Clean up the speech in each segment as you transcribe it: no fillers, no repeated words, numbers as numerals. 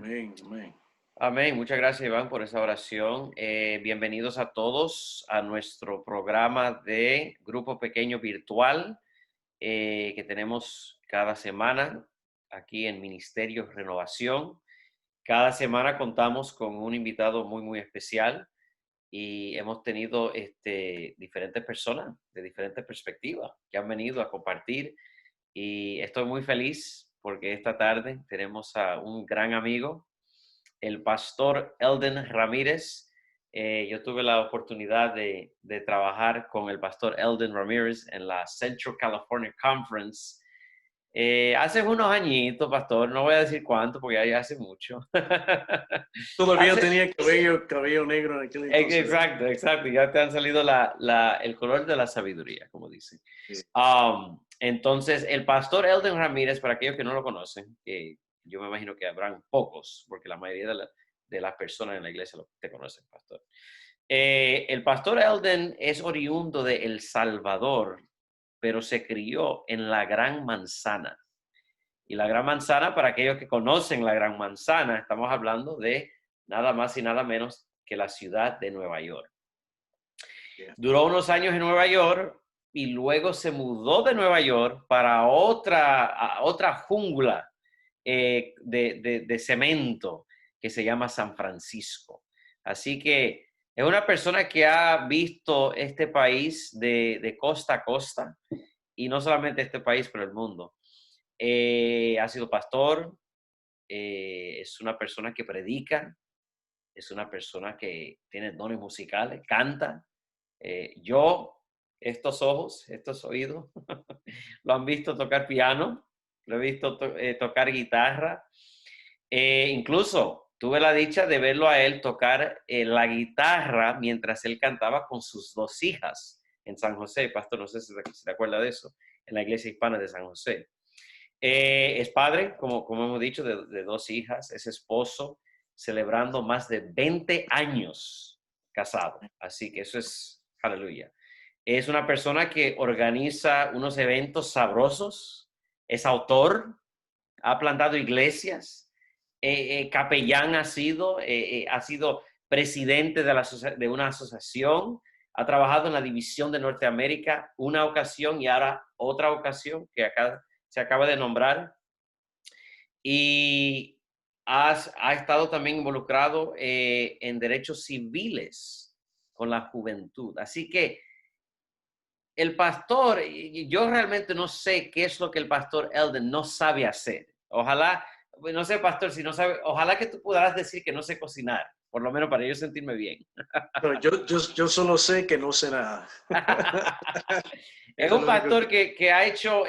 Amén, amén. Amén. Muchas gracias, Iván, por esa oración. Bienvenidos a todos a nuestro programa de Grupo Pequeño Virtual que tenemos cada semana aquí en Ministerio Renovación. Cada semana contamos con un invitado muy especial y hemos tenido diferentes personas de diferentes perspectivas que han venido a compartir y estoy muy feliz porque esta tarde tenemos a un gran amigo, el pastor Elden Ramírez. Yo tuve la oportunidad de trabajar con el pastor Elden Ramírez en la Central California Conference hace unos añitos, pastor, no voy a decir cuánto porque ya hace mucho. Todavía hace, tenía cabello negro en aquel entonces, ¿verdad? exacto, ya te han salido el color de la sabiduría, como dicen. Sí. Entonces, el pastor Elden Ramírez, para aquellos que no lo conocen, que yo me imagino que habrán pocos, porque la mayoría de las personas en la iglesia te conocen, pastor. El pastor Elden es oriundo de El Salvador, pero se crió en la Gran Manzana. Y la Gran Manzana, para aquellos que conocen la Gran Manzana, estamos hablando de nada más y nada menos que la ciudad de Nueva York. Yeah. Duró unos años en Nueva York y luego se mudó de Nueva York para otra jungla de cemento que se llama San Francisco. Así que es una persona que ha visto este país de costa a costa, y no solamente este país, pero el mundo. Ha sido pastor, es una persona que predica, es una persona que tiene dones musicales, canta. Yo, estos ojos, estos oídos, lo han visto tocar piano, lo he visto tocar guitarra. Incluso tuve la dicha de verlo a él tocar la guitarra mientras él cantaba con sus dos hijas en San José. Pastor, no sé si se acuerda de eso, en la iglesia hispana de San José. Es padre, como hemos dicho, de dos hijas, es esposo, celebrando más de 20 años casado. Así que eso es, aleluya. Es una persona que organiza unos eventos sabrosos, es autor, ha plantado iglesias, capellán ha sido presidente de una asociación, ha trabajado en la división de Norteamérica una ocasión y ahora otra ocasión que acá se acaba de nombrar, y ha estado también involucrado en derechos civiles con la juventud. Así que el pastor, yo realmente no sé qué es lo que el pastor Elden no sabe hacer. Ojalá, no sé, pastor, si no sabe, ojalá que tú pudieras decir que no sé cocinar, por lo menos para yo sentirme bien. No, yo solo sé que no sé nada. Es Eso es un lo único pastor que... que ha hecho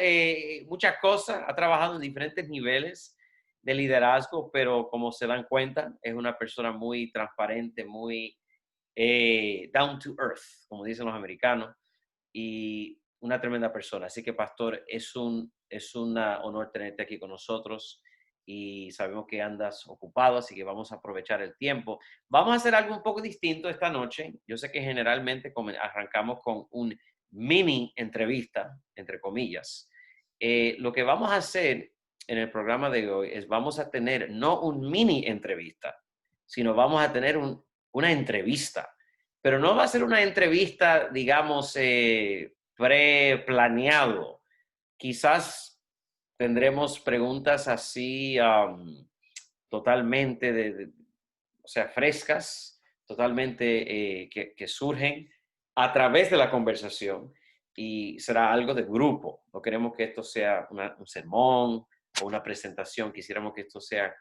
muchas cosas, ha trabajado en diferentes niveles de liderazgo, pero como se dan cuenta, es una persona muy transparente, muy down to earth, como dicen los americanos, y una tremenda persona. Así que, pastor, es un honor tenerte aquí con nosotros y sabemos que andas ocupado, así que vamos a aprovechar el tiempo. Vamos a hacer algo un poco distinto esta noche. Yo sé que generalmente arrancamos con un mini entrevista, entre comillas. Lo que vamos a hacer en el programa de hoy es vamos a tener no un mini entrevista, sino vamos a tener una entrevista. Pero no va a ser una entrevista, digamos, pre-planeado. Quizás tendremos preguntas así totalmente, o sea, frescas, totalmente que surgen a través de la conversación, y será algo de grupo. No queremos que esto sea un sermón o una presentación, quisiéramos que esto sea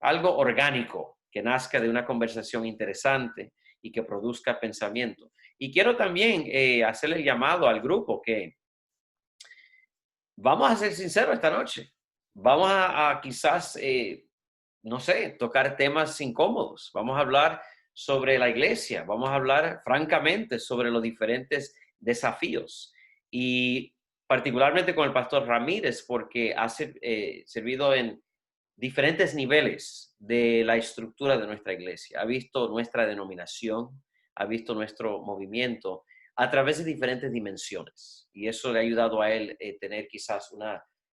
algo orgánico, que nazca de una conversación interesante y que produzca pensamiento. Y quiero también hacerle el llamado al grupo que vamos a ser sinceros esta noche. Vamos a quizás, no sé, tocar temas incómodos. Vamos a hablar sobre la iglesia. Vamos a hablar francamente sobre los diferentes desafíos. Y particularmente con el pastor Ramírez, porque ha servido en diferentes niveles de la estructura de nuestra iglesia. Ha visto nuestra denominación, ha visto nuestro movimiento a través de diferentes dimensiones. Y eso le ha ayudado a él tener quizás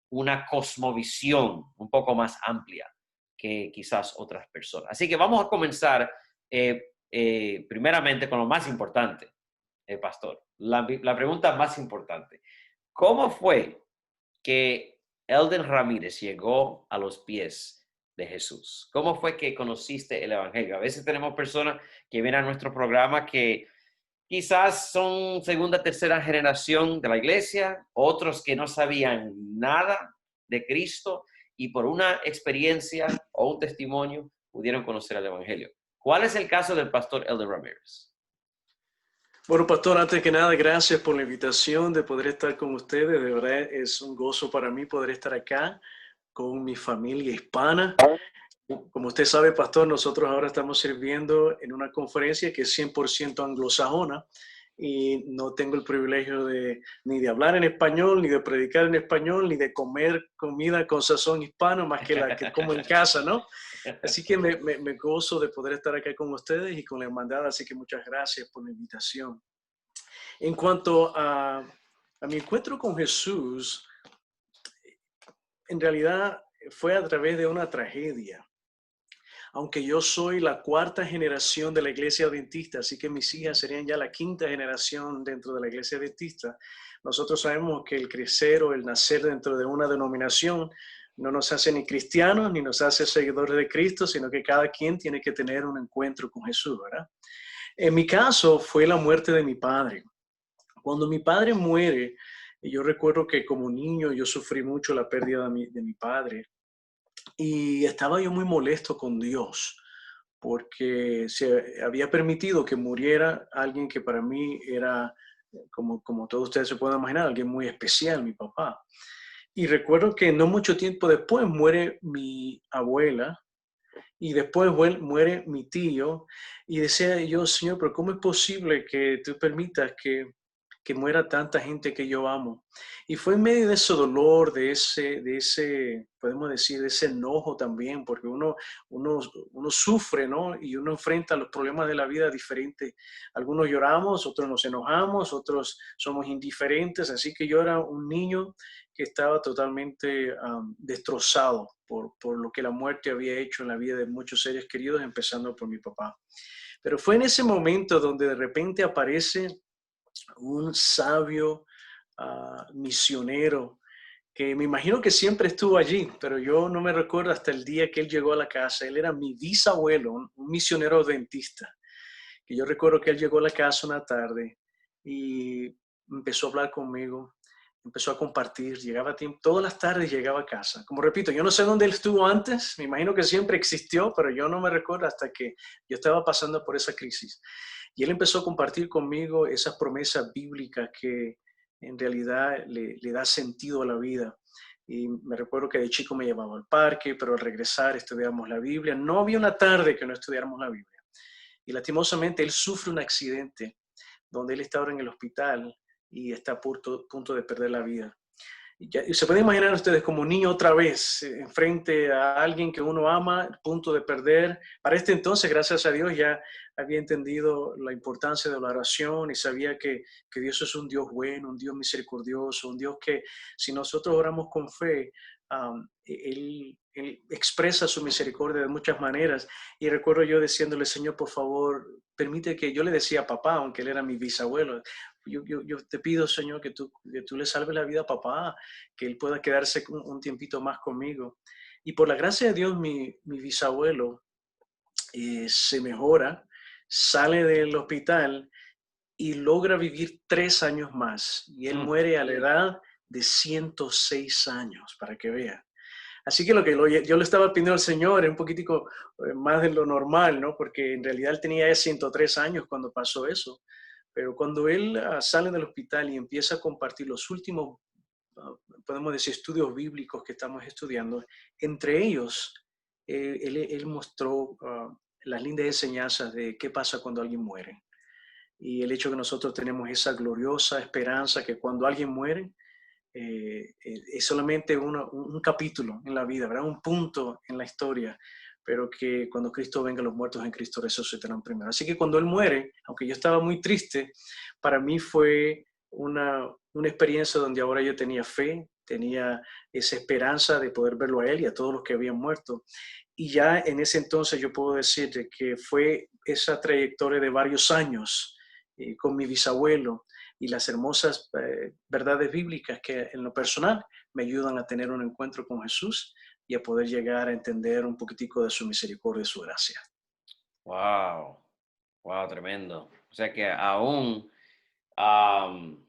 una cosmovisión un poco más amplia que quizás otras personas. Así que vamos a comenzar primeramente con lo más importante, pastor. La pregunta más importante. ¿Cómo fue que Elden Ramírez llegó a los pies de Jesús? ¿Cómo fue que conociste el Evangelio? A veces tenemos personas que vienen a nuestro programa que quizás son segunda, tercera generación de la iglesia, otros que no sabían nada de Cristo y por una experiencia o un testimonio pudieron conocer el Evangelio. ¿Cuál es el caso del pastor Elden Ramírez? Bueno, pastor, antes que nada, gracias por la invitación de poder estar con ustedes. De verdad es un gozo para mí poder estar acá con mi familia hispana. Como usted sabe, pastor, nosotros ahora estamos sirviendo en una conferencia que es 100% anglosajona y no tengo el privilegio ni de hablar en español, ni de predicar en español, ni de comer comida con sazón hispano, más que la que como en casa, ¿no? Así que me gozo de poder estar acá con ustedes y con la hermandad, así que muchas gracias por la invitación. En cuanto a mi encuentro con Jesús, en realidad fue a través de una tragedia. Aunque yo soy la cuarta generación de la iglesia adventista, así que mis hijas serían ya la quinta generación dentro de la iglesia adventista, nosotros sabemos que el crecer o el nacer dentro de una denominación no nos hace ni cristianos ni nos hace seguidores de Cristo, sino que cada quien tiene que tener un encuentro con Jesús, ¿verdad? En mi caso fue la muerte de mi padre. Cuando mi padre muere, yo recuerdo que como niño yo sufrí mucho la pérdida de mi padre. Y estaba yo muy molesto con Dios porque se había permitido que muriera alguien que para mí era, como todos ustedes se pueden imaginar, alguien muy especial, mi papá. Y recuerdo que no mucho tiempo después muere mi abuela y después muere mi tío. Y decía yo, Señor, pero ¿cómo es posible que tú permitas que muera tanta gente que yo amo? Y fue en medio de ese dolor, de ese, podemos decir, de ese enojo también, porque uno sufre, ¿no? Y uno enfrenta los problemas de la vida diferentes. Algunos lloramos, otros nos enojamos, otros somos indiferentes. Así que yo era un niño que estaba totalmente destrozado por lo que la muerte había hecho en la vida de muchos seres queridos, empezando por mi papá. Pero fue en ese momento donde de repente aparece un sabio misionero que me imagino que siempre estuvo allí, pero yo no me recuerdo hasta el día que él llegó a la casa. Él era mi bisabuelo, un misionero adventista. Que yo recuerdo que él llegó a la casa una tarde y empezó a hablar conmigo, empezó a compartir, llegaba a tiempo, todas las tardes llegaba a casa. Como repito, yo no sé dónde él estuvo antes, me imagino que siempre existió, pero yo no me recuerdo hasta que yo estaba pasando por esa crisis. Y él empezó a compartir conmigo esas promesas bíblicas que en realidad le da sentido a la vida. Y me recuerdo que de chico me llevaba al parque, pero al regresar estudiábamos la Biblia. No había una tarde que no estudiáramos la Biblia. Y lastimosamente él sufre un accidente donde él está ahora en el hospital y está a punto de perder la vida. Y se pueden imaginar ustedes como niño otra vez, enfrente a alguien que uno ama, a punto de perder. Para este entonces, gracias a Dios, ya había entendido la importancia de la oración y sabía que Dios es un Dios bueno, un Dios misericordioso, un Dios que si nosotros oramos con fe, él expresa su misericordia de muchas maneras. Y recuerdo yo diciéndole, Señor, por favor, permite que yo le decía a papá, aunque él era mi bisabuelo, yo te pido, Señor, que tú le salves la vida a papá, que él pueda quedarse un tiempito más conmigo. Y por la gracia de Dios, mi bisabuelo se mejora, sale del hospital y logra vivir 3 años más. Y él muere a la edad de 106 años, para que vea. Así que yo le estaba pidiendo al Señor es un poquitico más de lo normal, ¿no? Porque en realidad él tenía 103 años cuando pasó eso. Pero cuando él sale del hospital y empieza a compartir los últimos, podemos decir, estudios bíblicos que estamos estudiando, entre ellos, él mostró las lindas enseñanzas de qué pasa cuando alguien muere. Y el hecho que nosotros tenemos esa gloriosa esperanza que cuando alguien muere, es solamente un capítulo en la vida, ¿verdad? Un punto en la historia, pero que cuando Cristo venga, los muertos en Cristo resucitarán primero. Así que cuando Él muere, aunque yo estaba muy triste, para mí fue una experiencia donde ahora yo tenía fe, tenía esa esperanza de poder verlo a Él y a todos los que habían muerto. Y ya en ese entonces yo puedo decir de que fue esa trayectoria de varios años con mi bisabuelo y las hermosas verdades bíblicas que en lo personal me ayudan a tener un encuentro con Jesús y a poder llegar a entender un poquitico de su misericordia y su gracia. Wow, wow, tremendo. O sea que aún am,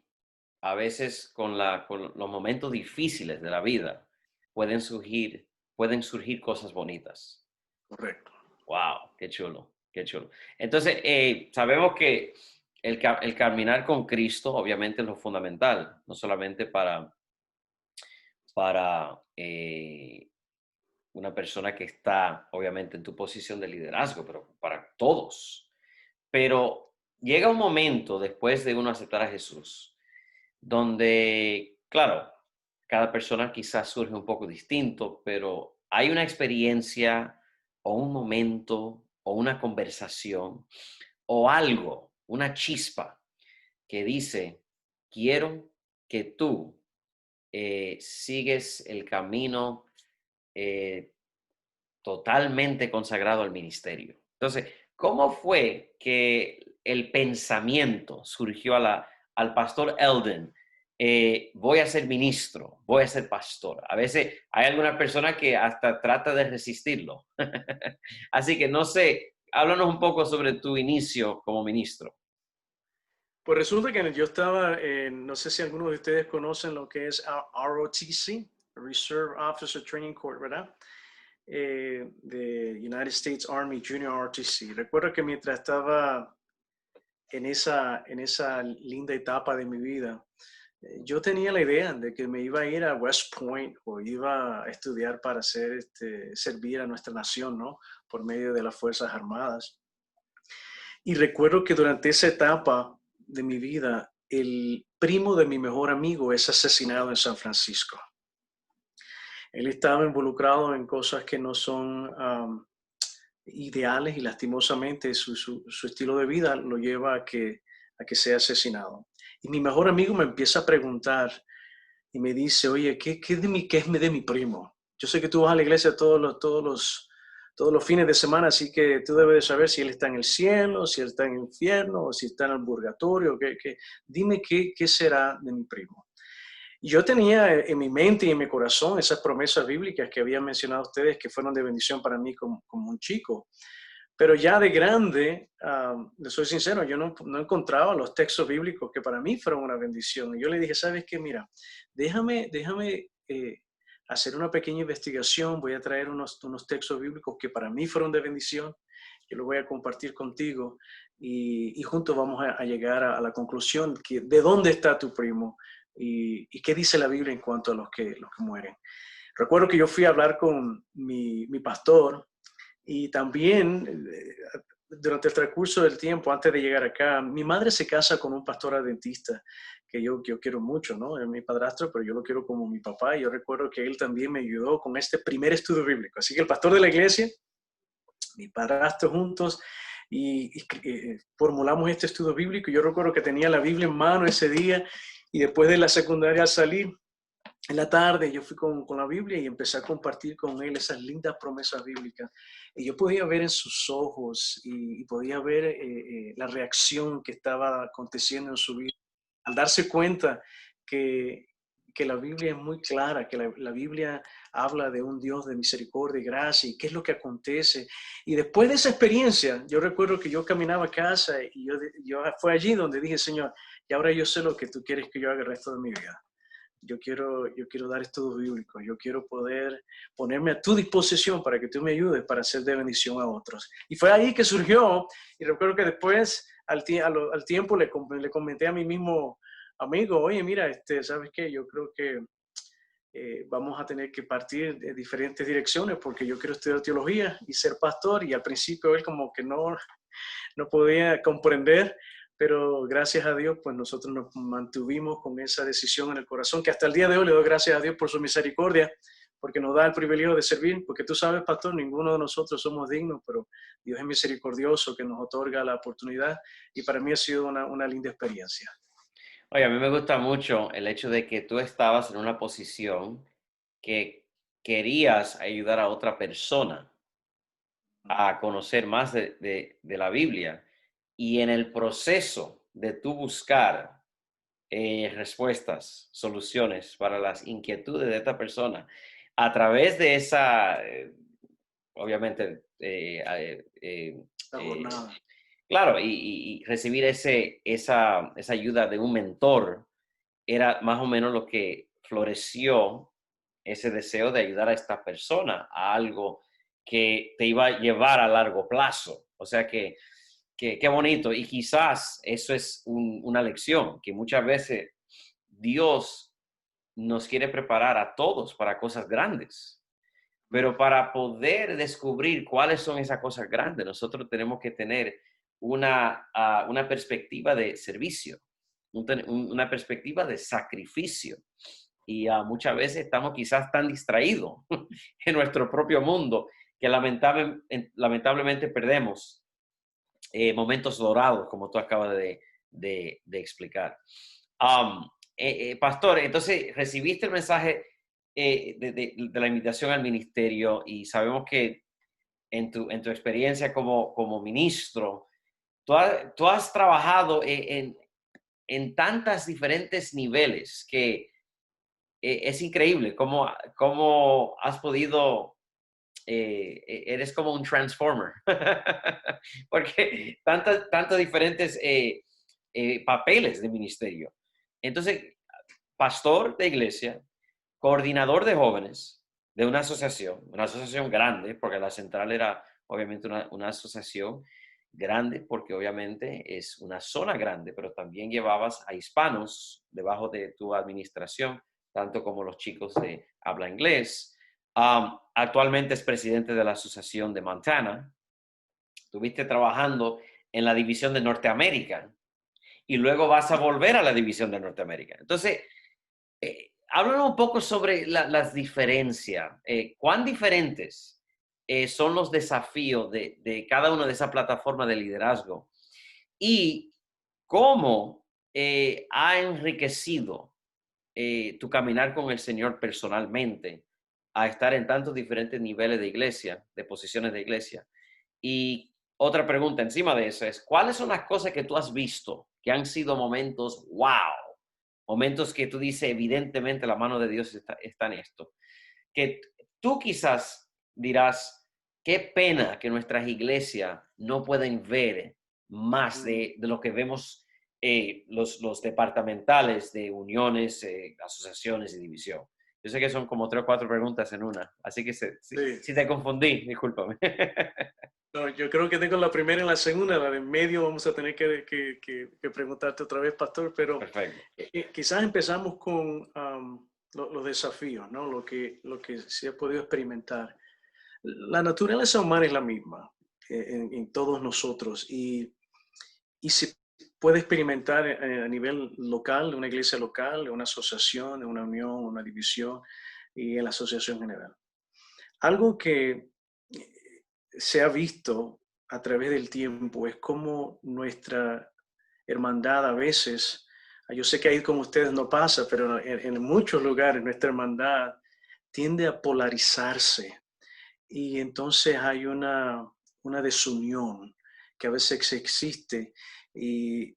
a veces con los momentos difíciles de la vida pueden surgir cosas bonitas. Correcto. Wow, qué chulo, qué chulo. Entonces, sabemos que el caminar con Cristo obviamente es lo fundamental, no solamente para una persona que está obviamente en tu posición de liderazgo, pero para todos. Pero llega un momento después de uno aceptar a Jesús, donde, claro, cada persona quizás surge un poco distinto, pero hay una experiencia o un momento o una conversación o algo, una chispa que dice, quiero que tú sigues el camino eh, totalmente consagrado al ministerio. Entonces, ¿cómo fue que el pensamiento surgió al pastor Eldon? Voy a ser ministro, voy a ser pastor. A veces hay alguna persona que hasta trata de resistirlo. Así que no sé, háblanos un poco sobre tu inicio como ministro. Pues resulta que yo estaba, no sé si algunos de ustedes conocen lo que es ROTC, Reserve Officer Training Corps, ¿verdad? De United States Army Junior ROTC. Recuerdo que mientras estaba en esa linda etapa de mi vida, yo tenía la idea de que me iba a ir a West Point o iba a estudiar para servir a nuestra nación, ¿no? Por medio de las Fuerzas Armadas. Y recuerdo que durante esa etapa de mi vida, el primo de mi mejor amigo es asesinado en San Francisco. Él estaba involucrado en cosas que no son ideales y lastimosamente su estilo de vida lo lleva a que sea asesinado. Y mi mejor amigo me empieza a preguntar y me dice, oye, ¿qué es de mi primo? Yo sé que tú vas a la iglesia todos los fines de semana, así que tú debes de saber si él está en el cielo, si él está en el infierno, o si está en el purgatorio. Dime qué será de mi primo. Y yo tenía en mi mente y en mi corazón esas promesas bíblicas que habían mencionado ustedes que fueron de bendición para mí como un chico. Pero ya de grande, le soy sincero, yo no encontraba los textos bíblicos que para mí fueron una bendición. Y yo le dije, ¿sabes qué? Mira, déjame hacer una pequeña investigación, voy a traer unos textos bíblicos que para mí fueron de bendición, yo los voy a compartir contigo y juntos vamos a llegar a la conclusión de dónde está tu primo y qué dice la Biblia en cuanto a los que mueren. Recuerdo que yo fui a hablar con mi pastor y también durante el transcurso del tiempo, antes de llegar acá, mi madre se casa con un pastor adventista que yo quiero mucho, ¿no? Es mi padrastro, pero yo lo quiero como mi papá. Y yo recuerdo que él también me ayudó con este primer estudio bíblico. Así que el pastor de la iglesia, mi padrastro juntos, y formulamos este estudio bíblico. Yo recuerdo que tenía la Biblia en mano ese día y después de la secundaria al salir, en la tarde yo fui con la Biblia y empecé a compartir con él esas lindas promesas bíblicas. Y yo podía ver en sus ojos y podía ver la reacción que estaba aconteciendo en su vida. Al darse cuenta que, que la Biblia es muy clara, que la Biblia habla de un Dios de misericordia y gracia y qué es lo que acontece. Y después de esa experiencia, yo recuerdo que yo caminaba a casa y yo fue allí donde dije, Señor, y ahora yo sé lo que tú quieres que yo haga el resto de mi vida. Yo quiero dar estudios bíblicos, yo quiero poder ponerme a tu disposición para que tú me ayudes para ser de bendición a otros. Y fue ahí que surgió, y recuerdo que después, al tiempo, le comenté a mi mismo amigo, oye, mira, ¿sabes qué? Yo creo que vamos a tener que partir de diferentes direcciones porque yo quiero estudiar teología y ser pastor, y al principio él como que no podía comprender, pero gracias a Dios, pues nosotros nos mantuvimos con esa decisión en el corazón, que hasta el día de hoy le doy gracias a Dios por su misericordia, porque nos da el privilegio de servir, porque tú sabes, pastor, ninguno de nosotros somos dignos, pero Dios es misericordioso que nos otorga la oportunidad, y para mí ha sido una linda experiencia. Oye, a mí me gusta mucho el hecho de que tú estabas en una posición que querías ayudar a otra persona. a conocer más de la Biblia. Y en el proceso de tú buscar respuestas, soluciones para las inquietudes de esta persona, a través de esa, obviamente, La eh, jornada. claro, y recibir esa ayuda de un mentor era más o menos lo que floreció ese deseo de ayudar a esta persona a algo que te iba a llevar a largo plazo. O sea que qué bonito. Y quizás eso es una lección, que muchas veces Dios nos quiere preparar a todos para cosas grandes. Pero para poder descubrir cuáles son esas cosas grandes, nosotros tenemos que tener una perspectiva de servicio, una perspectiva de sacrificio. Y muchas veces estamos quizás tan distraídos en nuestro propio mundo que lamentablemente perdemos momentos dorados, como tú acabas de explicar. Pastor, entonces recibiste el mensaje de la invitación al ministerio y sabemos que en tu experiencia como ministro, tú has trabajado en tantos diferentes niveles que es increíble cómo has podido eres como un transformer, porque tantos diferentes papeles de ministerio. Entonces, pastor de iglesia, coordinador de jóvenes de una asociación grande, porque la central era obviamente una asociación grande, porque obviamente es una zona grande, pero también llevabas a hispanos debajo de tu administración, tanto como los chicos de habla inglés. Actualmente es presidente de la Asociación de Montana. Estuviste trabajando en la división de Norteamérica y luego vas a volver a la división de Norteamérica. Entonces, háblanos un poco sobre las diferencias. ¿Cuán diferentes son los desafíos de cada una de esas plataformas de liderazgo? Y cómo ha enriquecido tu caminar con el Señor personalmente a estar en tantos diferentes niveles de iglesia, de posiciones de iglesia. Y otra pregunta encima de eso es, ¿cuáles son las cosas que tú has visto que han sido momentos wow? Momentos que tú dices, evidentemente la mano de Dios está en esto. Que tú quizás dirás, qué pena que nuestras iglesias no pueden ver más de lo que vemos los departamentales de uniones, asociaciones y división. Yo sé que son como 3 o 4 preguntas en una, así que Sí. si te confundí, discúlpame. No, yo creo que tengo la primera y la segunda, la de en medio vamos a tener que preguntarte otra vez, pastor, pero Perfecto. quizás empezamos con los desafíos, ¿no? Lo que se ha podido experimentar. La naturaleza humana es la misma en todos nosotros y se puede experimentar a nivel local, de una iglesia local, de una asociación, de una unión, una división y en la asociación general. Algo que se ha visto a través del tiempo es cómo nuestra hermandad a veces, yo sé que ahí con ustedes no pasa, pero en muchos lugares nuestra hermandad tiende a polarizarse y entonces hay una desunión que a veces existe y,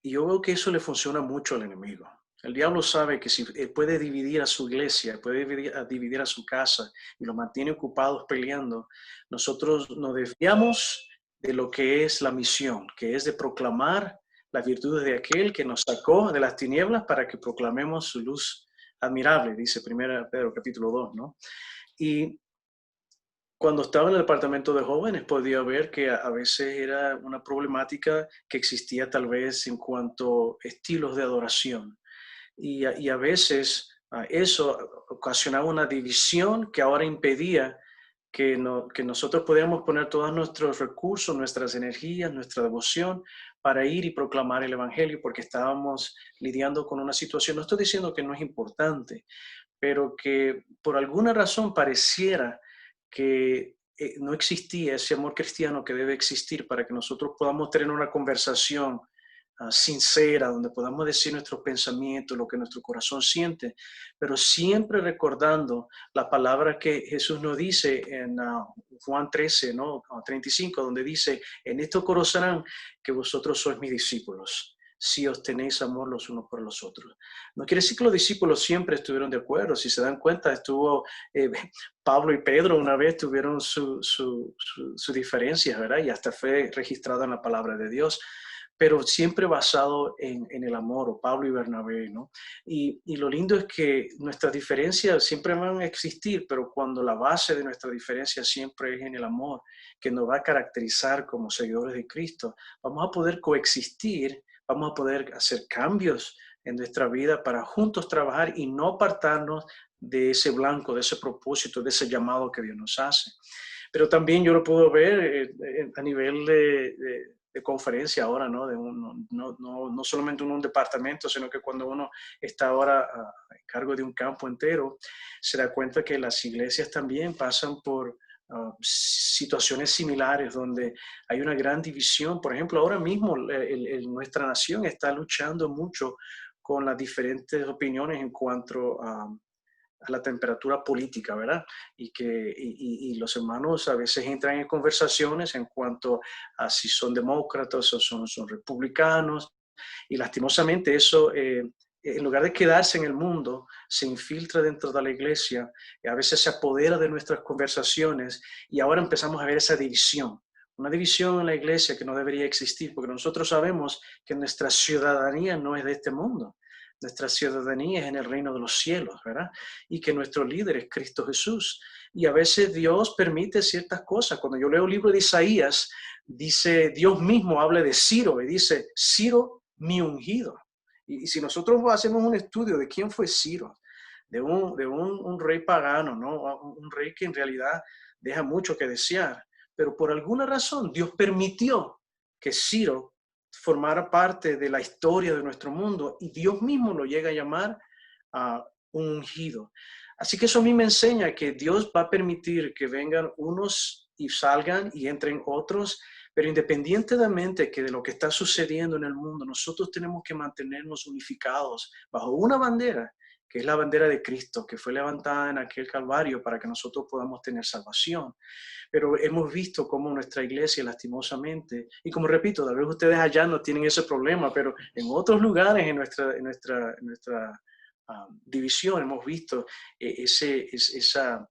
y yo veo que eso le funciona mucho al enemigo. El diablo sabe que si puede dividir a su iglesia, puede dividir a su casa y los mantiene ocupados peleando, nosotros nos desviamos de lo que es la misión, que es de proclamar las virtudes de aquel que nos sacó de las tinieblas para que proclamemos su luz admirable, dice 1 Pedro capítulo 2, ¿no? Y cuando estaba en el departamento de jóvenes podía ver que a veces era una problemática que existía tal vez en cuanto a estilos de adoración. Y a veces eso ocasionaba una división que ahora impedía que nosotros pudiéramos poner todos nuestros recursos, nuestras energías, nuestra devoción para ir y proclamar el Evangelio, porque estábamos lidiando con una situación, no estoy diciendo que no es importante, pero que por alguna razón pareciera que no existía ese amor cristiano que debe existir para que nosotros podamos tener una conversación sincera, donde podamos decir nuestros pensamientos, lo que nuestro corazón siente, pero siempre recordando la palabra que Jesús nos dice en Juan 13, ¿no? 35, donde dice, en esto conocerán que vosotros sois mis discípulos, si os tenéis amor los unos por los otros. No quiere decir que los discípulos siempre estuvieron de acuerdo. Si se dan cuenta, Pablo y Pedro una vez tuvieron sus diferencias, ¿verdad? Y hasta fue registrado en la palabra de Dios, pero siempre basado en el amor, o Pablo y Bernabé, ¿no? Y lo lindo es que nuestras diferencias siempre van a existir, pero cuando la base de nuestra diferencia siempre es en el amor, que nos va a caracterizar como seguidores de Cristo, vamos a poder coexistir, vamos a poder hacer cambios en nuestra vida para juntos trabajar y no apartarnos de ese blanco, de ese propósito, de ese llamado que Dios nos hace. Pero también yo lo puedo ver a nivel de conferencia ahora, ¿no? No solamente en un departamento, sino que cuando uno está ahora a cargo de un campo entero, se da cuenta que las iglesias también pasan por situaciones similares donde hay una gran división. Por ejemplo, ahora mismo nuestra nación está luchando mucho con las diferentes opiniones en cuanto a la temperatura política, ¿verdad? Y los hermanos a veces entran en conversaciones en cuanto a si son demócratas o son republicanos, y lastimosamente eso, en lugar de quedarse en el mundo, se infiltra dentro de la iglesia, y a veces se apodera de nuestras conversaciones, y ahora empezamos a ver esa división. Una división en la iglesia que no debería existir, porque nosotros sabemos que nuestra ciudadanía no es de este mundo. Nuestra ciudadanía es en el reino de los cielos, ¿verdad? Y que nuestro líder es Cristo Jesús. Y a veces Dios permite ciertas cosas. Cuando yo leo el libro de Isaías, dice, Dios mismo habla de Ciro y dice, Ciro, mi ungido. Y si nosotros hacemos un estudio de quién fue Ciro, de un rey pagano, ¿no? Un rey que en realidad deja mucho que desear, pero por alguna razón Dios permitió que Ciro formara parte de la historia de nuestro mundo y Dios mismo lo llega a llamar un ungido. Así que eso a mí me enseña que Dios va a permitir que vengan unos y salgan y entren otros, pero independientemente que de lo que está sucediendo en el mundo, nosotros tenemos que mantenernos unificados bajo una bandera, que es la bandera de Cristo, que fue levantada en aquel Calvario para que nosotros podamos tener salvación. Pero hemos visto cómo nuestra iglesia, lastimosamente, y como repito, tal vez ustedes allá no tienen ese problema, pero en otros lugares en nuestra división hemos visto esa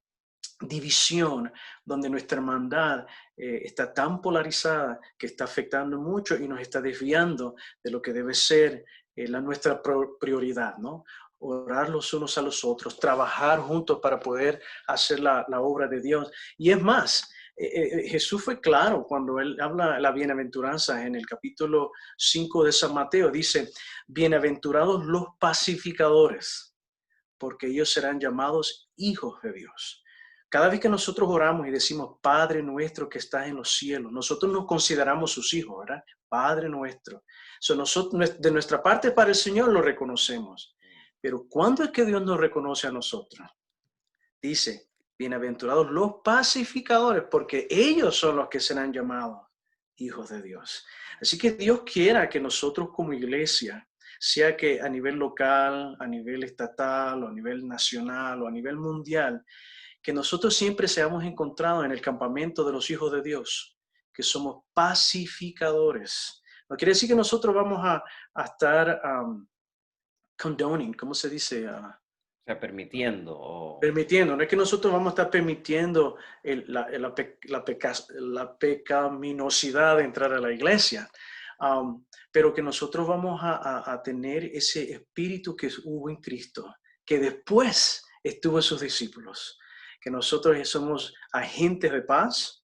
división donde nuestra hermandad está tan polarizada que está afectando mucho y nos está desviando de lo que debe ser nuestra prioridad, ¿no? Orar los unos a los otros, trabajar juntos para poder hacer la obra de Dios. Y es más, Jesús fue claro cuando él habla la bienaventuranza en el capítulo 5 de San Mateo. Dice, bienaventurados los pacificadores, porque ellos serán llamados hijos de Dios. Cada vez que nosotros oramos y decimos, Padre nuestro que estás en los cielos, nosotros nos consideramos sus hijos, ¿verdad? Padre nuestro. Nosotros, de nuestra parte para el Señor lo reconocemos. Pero ¿cuándo es que Dios nos reconoce a nosotros? Dice, bienaventurados los pacificadores, porque ellos son los que serán llamados hijos de Dios. Así que Dios quiera que nosotros como iglesia, sea que a nivel local, a nivel estatal, o a nivel nacional, o a nivel mundial, que nosotros siempre seamos encontrados en el campamento de los hijos de Dios, que somos pacificadores. No quiere decir que nosotros vamos a estar condoning, ¿cómo se dice? O sea, permitiendo. Permitiendo, no es que nosotros vamos a estar permitiendo la pecaminosidad de entrar a la iglesia, pero que nosotros vamos a tener ese espíritu que hubo en Cristo, que después estuvo en sus discípulos, que nosotros somos agentes de paz,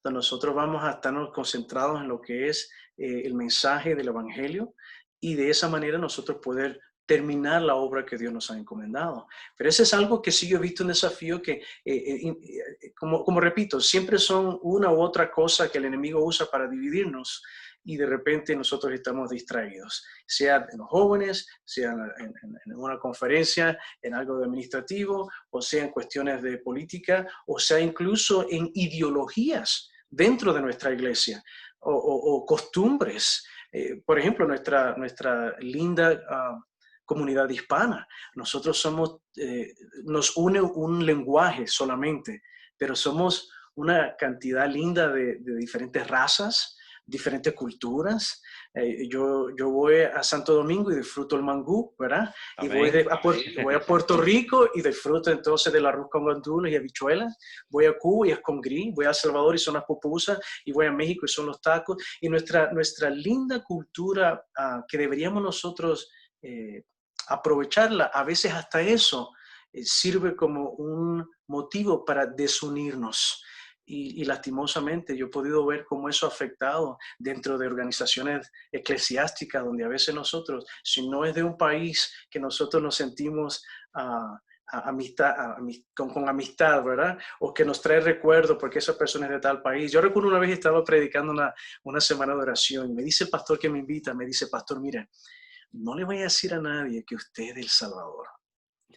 donde nosotros vamos a estarnos concentrados en lo que es el mensaje del evangelio y de esa manera nosotros poder terminar la obra que Dios nos ha encomendado. Pero eso es algo que sí yo he visto un desafío que, como repito, siempre son una u otra cosa que el enemigo usa para dividirnos y de repente nosotros estamos distraídos, sea en los jóvenes, sea en una conferencia, en algo de administrativo, o sea en cuestiones de política, o sea incluso en ideologías dentro de nuestra iglesia, o costumbres. Por ejemplo, nuestra linda comunidad hispana. Nosotros nos une un lenguaje solamente, pero somos una cantidad linda de diferentes razas, diferentes culturas. Yo voy a Santo Domingo y disfruto el mangú, ¿verdad? Y Amén. voy a Puerto Rico y disfruto entonces del arroz con gandules y habichuelas. Voy a Cuba y es con gris. Voy a El Salvador y son las pupusas. Y voy a México y son los tacos. Y nuestra linda cultura que deberíamos nosotros aprovecharla, a veces hasta eso sirve como un motivo para desunirnos. Y lastimosamente yo he podido ver cómo eso ha afectado dentro de organizaciones eclesiásticas, donde a veces nosotros, si no es de un país que nosotros nos sentimos con amistad, ¿verdad? O que nos trae recuerdos porque esa persona es de tal país. Yo recuerdo una vez estaba predicando una semana de oración y me dice el pastor que me invita, me dice, pastor, mire, no le voy a decir a nadie que usted es del Salvador,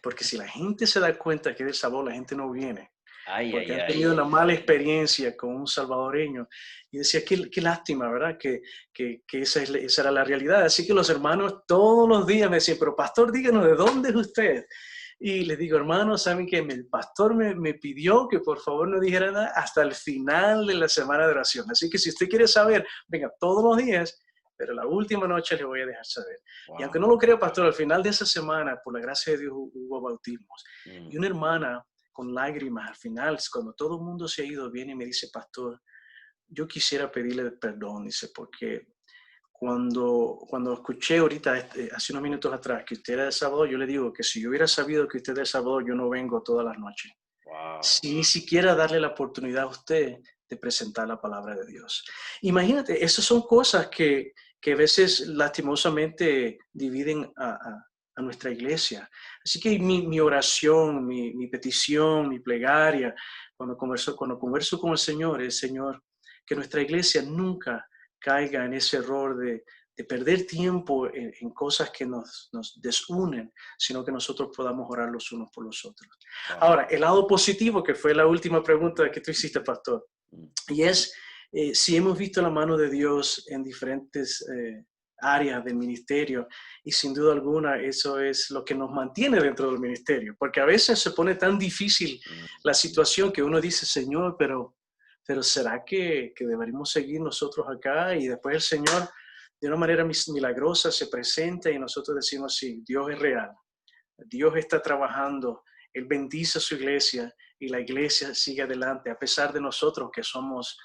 porque si la gente se da cuenta que es del Salvador, la gente no viene, Ay, porque ay, han ay. tenido una mala experiencia con un salvadoreño. Y decía, qué lástima, ¿verdad? Que esa era la realidad. Así que los hermanos todos los días me decían, pero pastor, díganos, ¿de dónde es usted? Y les digo, hermanos, ¿saben qué? El pastor me pidió que por favor no dijera nada hasta el final de la semana de oración. Así que si usted quiere saber, venga todos los días, pero la última noche le voy a dejar saber. Y aunque Wow. no lo crea, pastor, al final de esa semana, por la gracia de Dios, hubo bautismos. Y una hermana con lágrimas al final, cuando todo el mundo se ha ido, viene y me dice, pastor, yo quisiera pedirle perdón, dice, porque cuando escuché ahorita, hace unos minutos atrás, que usted era de Salvador, yo le digo que si yo hubiera sabido que usted es de Salvador, yo no vengo todas las noches. Wow. Sin ni siquiera darle la oportunidad a usted de presentar la palabra de Dios. Imagínate, esas son cosas que a veces lastimosamente dividen a nuestra iglesia. Así que mi oración, mi petición, mi plegaria, cuando converso con el Señor, que nuestra iglesia nunca caiga en ese error de perder tiempo en cosas que nos desunen, sino que nosotros podamos orar los unos por los otros. Wow. Ahora, el lado positivo, que fue la última pregunta que tú hiciste, pastor, y es si hemos visto la mano de Dios en diferentes áreas del ministerio, y sin duda alguna eso es lo que nos mantiene dentro del ministerio, porque a veces se pone tan difícil la situación que uno dice, Señor, pero ¿será que deberíamos seguir nosotros acá? Y después el Señor, de una manera milagrosa, se presenta y nosotros decimos, sí, Dios es real, Dios está trabajando, Él bendice a su iglesia y la iglesia sigue adelante, a pesar de nosotros que somos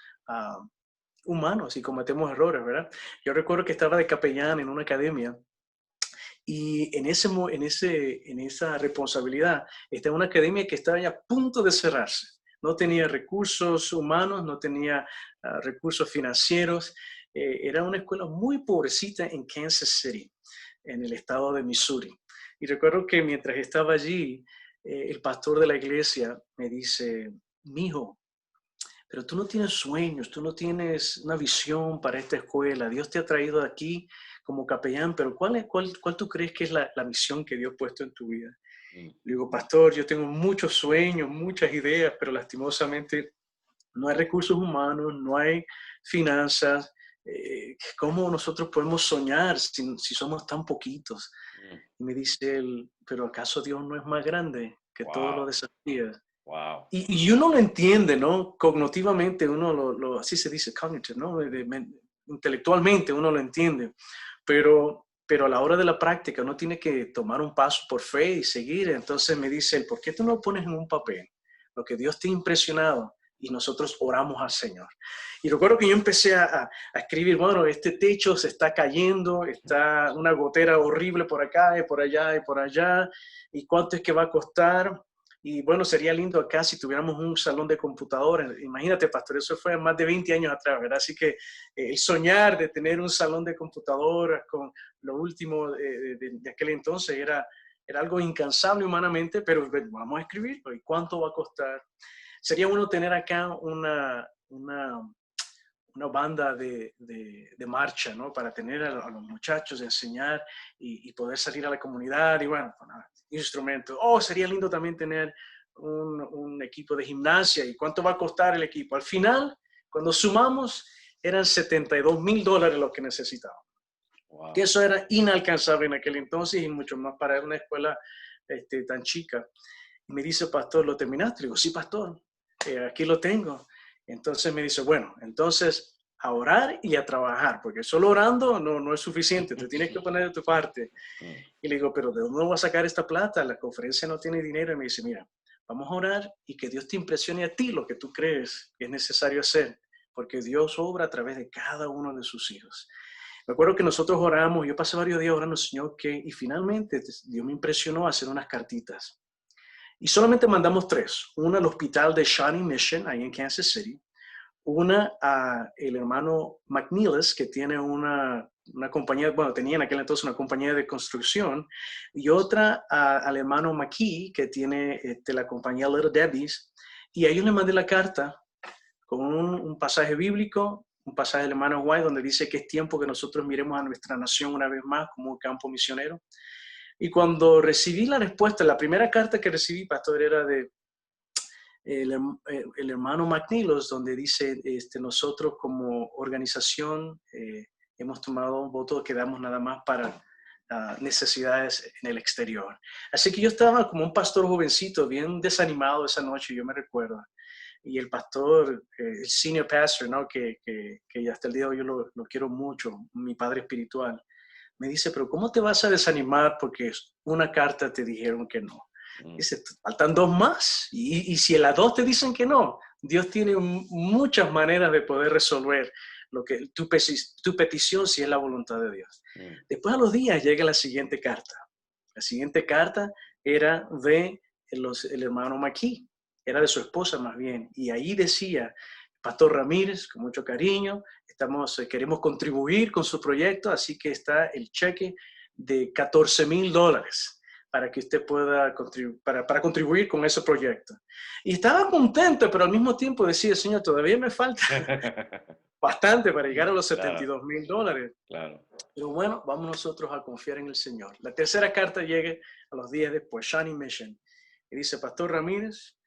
humanos y cometemos errores, ¿verdad? Yo recuerdo que estaba de capellán en una academia y en esa responsabilidad estaba en una academia que estaba ya a punto de cerrarse. No tenía recursos humanos, no tenía recursos financieros. Era una escuela muy pobrecita en Kansas City, en el estado de Missouri. Y recuerdo que mientras estaba allí, el pastor de la iglesia me dice, mijo, pero tú no tienes sueños, tú no tienes una visión para esta escuela. Dios te ha traído aquí como capellán, pero ¿cuál tú crees que es la misión que Dios ha puesto en tu vida? Le digo, pastor, yo tengo muchos sueños, muchas ideas, pero lastimosamente no hay recursos humanos, no hay finanzas. ¿Cómo nosotros podemos soñar si somos tan poquitos? Y me dice él, pero ¿acaso Dios no es más grande que todos los Wow. desafíos? Wow. Y uno lo entiende, ¿no? Cognitivamente uno así se dice, cognitive, ¿no? Intelectualmente uno lo entiende, pero a la hora de la práctica uno tiene que tomar un paso por fe y seguir. Entonces me dice él, ¿por qué tú no lo pones en un papel? Lo que Dios te ha impresionado y nosotros oramos al Señor. Y recuerdo que yo empecé a escribir, bueno, este techo se está cayendo, está una gotera horrible por acá y por allá y por allá, y cuánto es que va a costar. Y bueno, sería lindo acá si tuviéramos un salón de computadoras. Imagínate, pastor, eso fue más de 20 años atrás, ¿verdad? Así que el soñar de tener un salón de computadoras con lo último de aquel entonces era algo incansable humanamente, pero vamos a escribirlo. ¿Y cuánto va a costar? Sería bueno tener acá una banda de marcha, ¿no? Para tener a los muchachos, enseñar y poder salir a la comunidad y bueno, instrumentos. Sería lindo también tener un equipo de gimnasia. ¿Y cuánto va a costar el equipo? Al final, cuando sumamos, eran $72,000 lo que necesitábamos. que Wow. eso era inalcanzable en aquel entonces y mucho más para una escuela tan chica. Y me dice, pastor, ¿lo terminaste? Le digo, sí, pastor, aquí lo tengo. Entonces me dice, bueno, entonces a orar y a trabajar, porque solo orando no es suficiente, te tienes que poner de tu parte. Mm, Y le digo, pero ¿de dónde voy a sacar esta plata? La conferencia no tiene dinero. Y me dice, mira, vamos a orar y que Dios te impresione a ti lo que tú crees que es necesario hacer, porque Dios obra a través de cada uno de sus hijos. Me acuerdo que nosotros oramos, yo pasé varios días orando, Señor, y finalmente Dios me impresionó a hacer unas cartitas. Y solamente mandamos 3. Una al hospital de Shawnee Mission, ahí en Kansas City. Una a el hermano McNeilis, que tiene una compañía, bueno, tenía en aquel entonces una compañía de construcción. Y otra al hermano McKee, que tiene la compañía Little Debbie's. Y a ellos les mandé la carta con un pasaje bíblico, un pasaje del hermano White, donde dice que es tiempo que nosotros miremos a nuestra nación una vez más como un campo misionero. Y cuando recibí la respuesta, la primera carta que recibí, pastor, era de el hermano McNeilos, donde dice, nosotros como organización hemos tomado un voto que damos nada más para necesidades en el exterior. Así que yo estaba como un pastor jovencito, bien desanimado esa noche, yo me recuerdo. Y el pastor, el senior pastor, ¿no? que hasta el día de hoy yo lo quiero mucho, mi padre espiritual, me dice, pero ¿cómo te vas a desanimar porque una carta te dijeron que no? mm. Dice, faltan 2 más. Y si en las 2 te dicen que no, Dios tiene muchas maneras de poder resolver tu petición si es la voluntad de Dios. Mm. Después a los días llega la siguiente carta. La siguiente carta era de el hermano McKee, era de su esposa más bien. Y ahí decía, Pastor Ramírez, con mucho cariño, queremos contribuir con su proyecto, así que está el cheque de $14,000 para que usted pueda para contribuir con ese proyecto. Y estaba contento, pero al mismo tiempo decía, Señor, todavía me falta bastante para llegar a los Claro, $72,000. claro. Pero bueno, vamos nosotros a confiar en el Señor. La tercera carta llega a los días después, Shawnee Mission, y dice, Pastor Ramírez,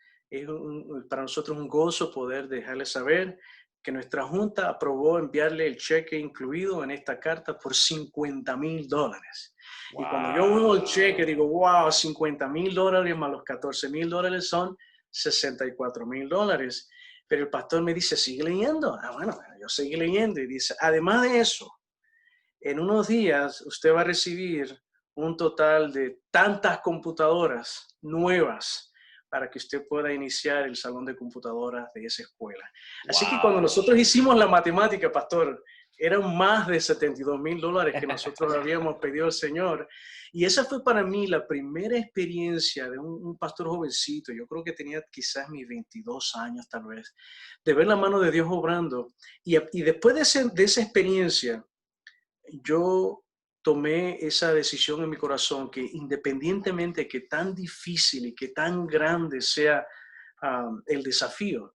para nosotros un gozo poder dejarle saber que nuestra junta aprobó enviarle el cheque incluido en esta carta por $50,000. Y cuando yo veo el cheque, Wow. digo, wow, $50,000 más los $14,000 son $64,000. Pero el pastor me dice, sigue leyendo. Ah, bueno, yo seguí leyendo y dice, además de eso, en unos días usted va a recibir un total de tantas computadoras nuevas para que usted pueda iniciar el salón de computadoras de esa escuela. Así que cuando Wow. nosotros hicimos la matemática, pastor, eran más de $72,000 que nosotros habíamos pedido al Señor. Y esa fue para mí la primera experiencia de un pastor jovencito. Yo creo que tenía quizás mis 22 años tal vez, de ver la mano de Dios obrando. Y después de esa experiencia, yo tomé esa decisión en mi corazón que independientemente de que tan difícil y que tan grande sea el desafío,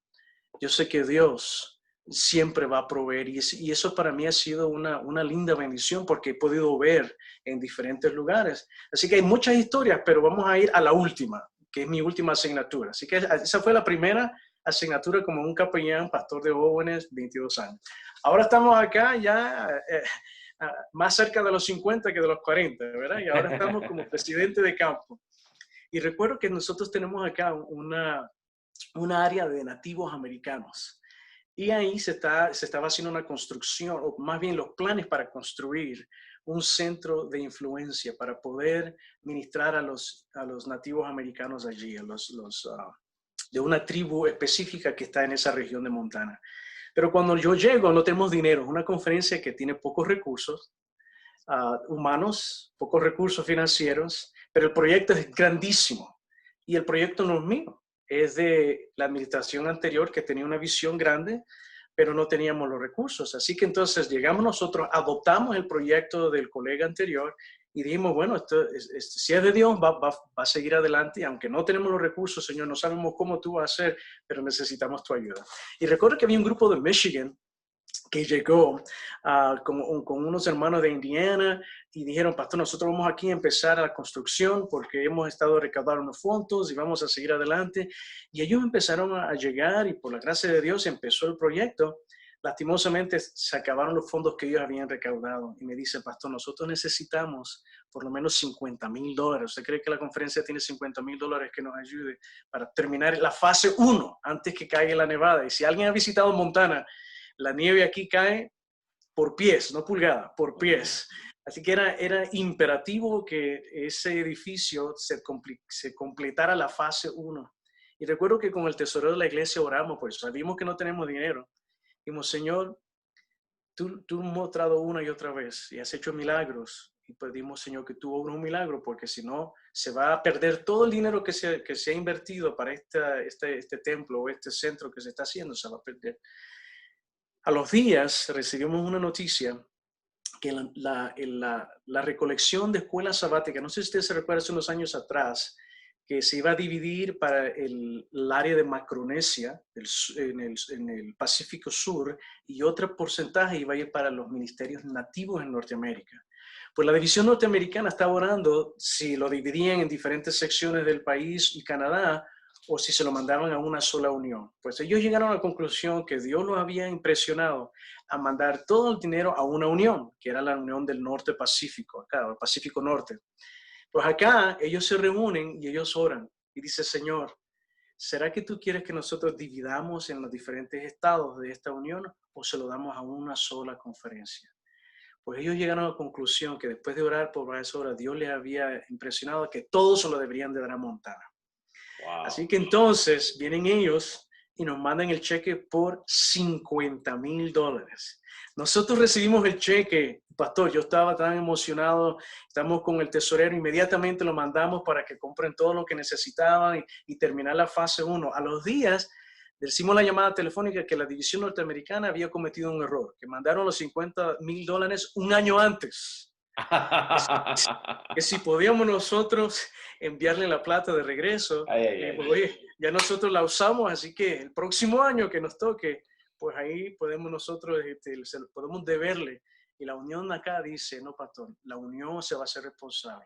yo sé que Dios siempre va a proveer y eso para mí ha sido una linda bendición porque he podido ver en diferentes lugares. Así que hay muchas historias, pero vamos a ir a la última, que es mi última asignatura. Así que esa fue la primera asignatura como un capellán, pastor de jóvenes, 22 años. Ahora estamos acá ya más cerca de los 50 que de los 40, ¿verdad? Y ahora estamos como presidente de campo. Y recuerdo que nosotros tenemos acá una área de nativos americanos. Y ahí se estaba haciendo una construcción, o más bien los planes para construir un centro de influencia para poder ministrar a los nativos americanos allí, de una tribu específica que está en esa región de Montana. Pero cuando yo llego, no tenemos dinero. Es una conferencia que tiene pocos recursos humanos, pocos recursos financieros, pero el proyecto es grandísimo. Y el proyecto no es mío, es de la administración anterior que tenía una visión grande, pero no teníamos los recursos. Así que entonces llegamos nosotros, adoptamos el proyecto del colega anterior y dijimos, bueno, si es de Dios, va a seguir adelante. Y aunque no tenemos los recursos, Señor, no sabemos cómo tú vas a hacer, pero necesitamos tu ayuda. Y recuerdo que había un grupo de Michigan que llegó con unos hermanos de Indiana y dijeron, pastor, nosotros vamos aquí a empezar la construcción porque hemos estado recaudando unos fondos y vamos a seguir adelante. Y ellos empezaron a llegar y por la gracia de Dios empezó el proyecto, lastimosamente se acabaron los fondos que ellos habían recaudado. Y me dice, pastor, nosotros necesitamos por lo menos $50,000. ¿Usted cree que la conferencia tiene $50,000 que nos ayude para terminar la fase 1 antes que caiga la nevada? Y si alguien ha visitado Montana, la nieve aquí cae por pies, no pulgadas, por pies. Así que era imperativo que ese edificio se completara la fase 1. Y recuerdo que con el tesorero de la iglesia oramos, pues sabíamos que no tenemos dinero. Dijimos, Señor, tú has mostrado una y otra vez y has hecho milagros. Y pedimos, Señor, que tú obres un milagro, porque si no, se va a perder todo el dinero que se ha invertido para este templo o este centro que se está haciendo, se va a perder. A los días recibimos una noticia que la recolección de escuelas sabáticas, no sé si usted se recuerda hace unos años atrás, que se iba a dividir para el área de Macaronesia en el Pacífico Sur, y otro porcentaje iba a ir para los ministerios nativos en Norteamérica. Pues la división norteamericana estaba orando si lo dividían en diferentes secciones del país y Canadá, o si se lo mandaban a una sola unión. Pues ellos llegaron a la conclusión que Dios los había impresionado a mandar todo el dinero a una unión, que era la Unión del Norte Pacífico, acá, el Pacífico Norte. Pues acá ellos se reúnen y ellos oran y dice, Señor, ¿será que tú quieres que nosotros dividamos en los diferentes estados de esta unión o se lo damos a una sola conferencia? Pues ellos llegaron a la conclusión que después de orar por varias horas, Dios les había impresionado que todos se lo deberían de dar a Montana. Wow. Así que entonces vienen ellos y nos mandan el cheque por $50,000. Nosotros recibimos el cheque, pastor, yo estaba tan emocionado, estamos con el tesorero, inmediatamente lo mandamos para que compren todo lo que necesitaban y terminar la fase 1. A los días recibimos la llamada telefónica que la división norteamericana había cometido un error, que mandaron los $50,000 un año antes. Que si podíamos nosotros enviarle la plata de regreso, pues, oye, ya nosotros la usamos, así que el próximo año que nos toque, pues ahí podemos nosotros, podemos deberle. Y la unión acá dice, no, pastor, la unión se va a hacer responsable.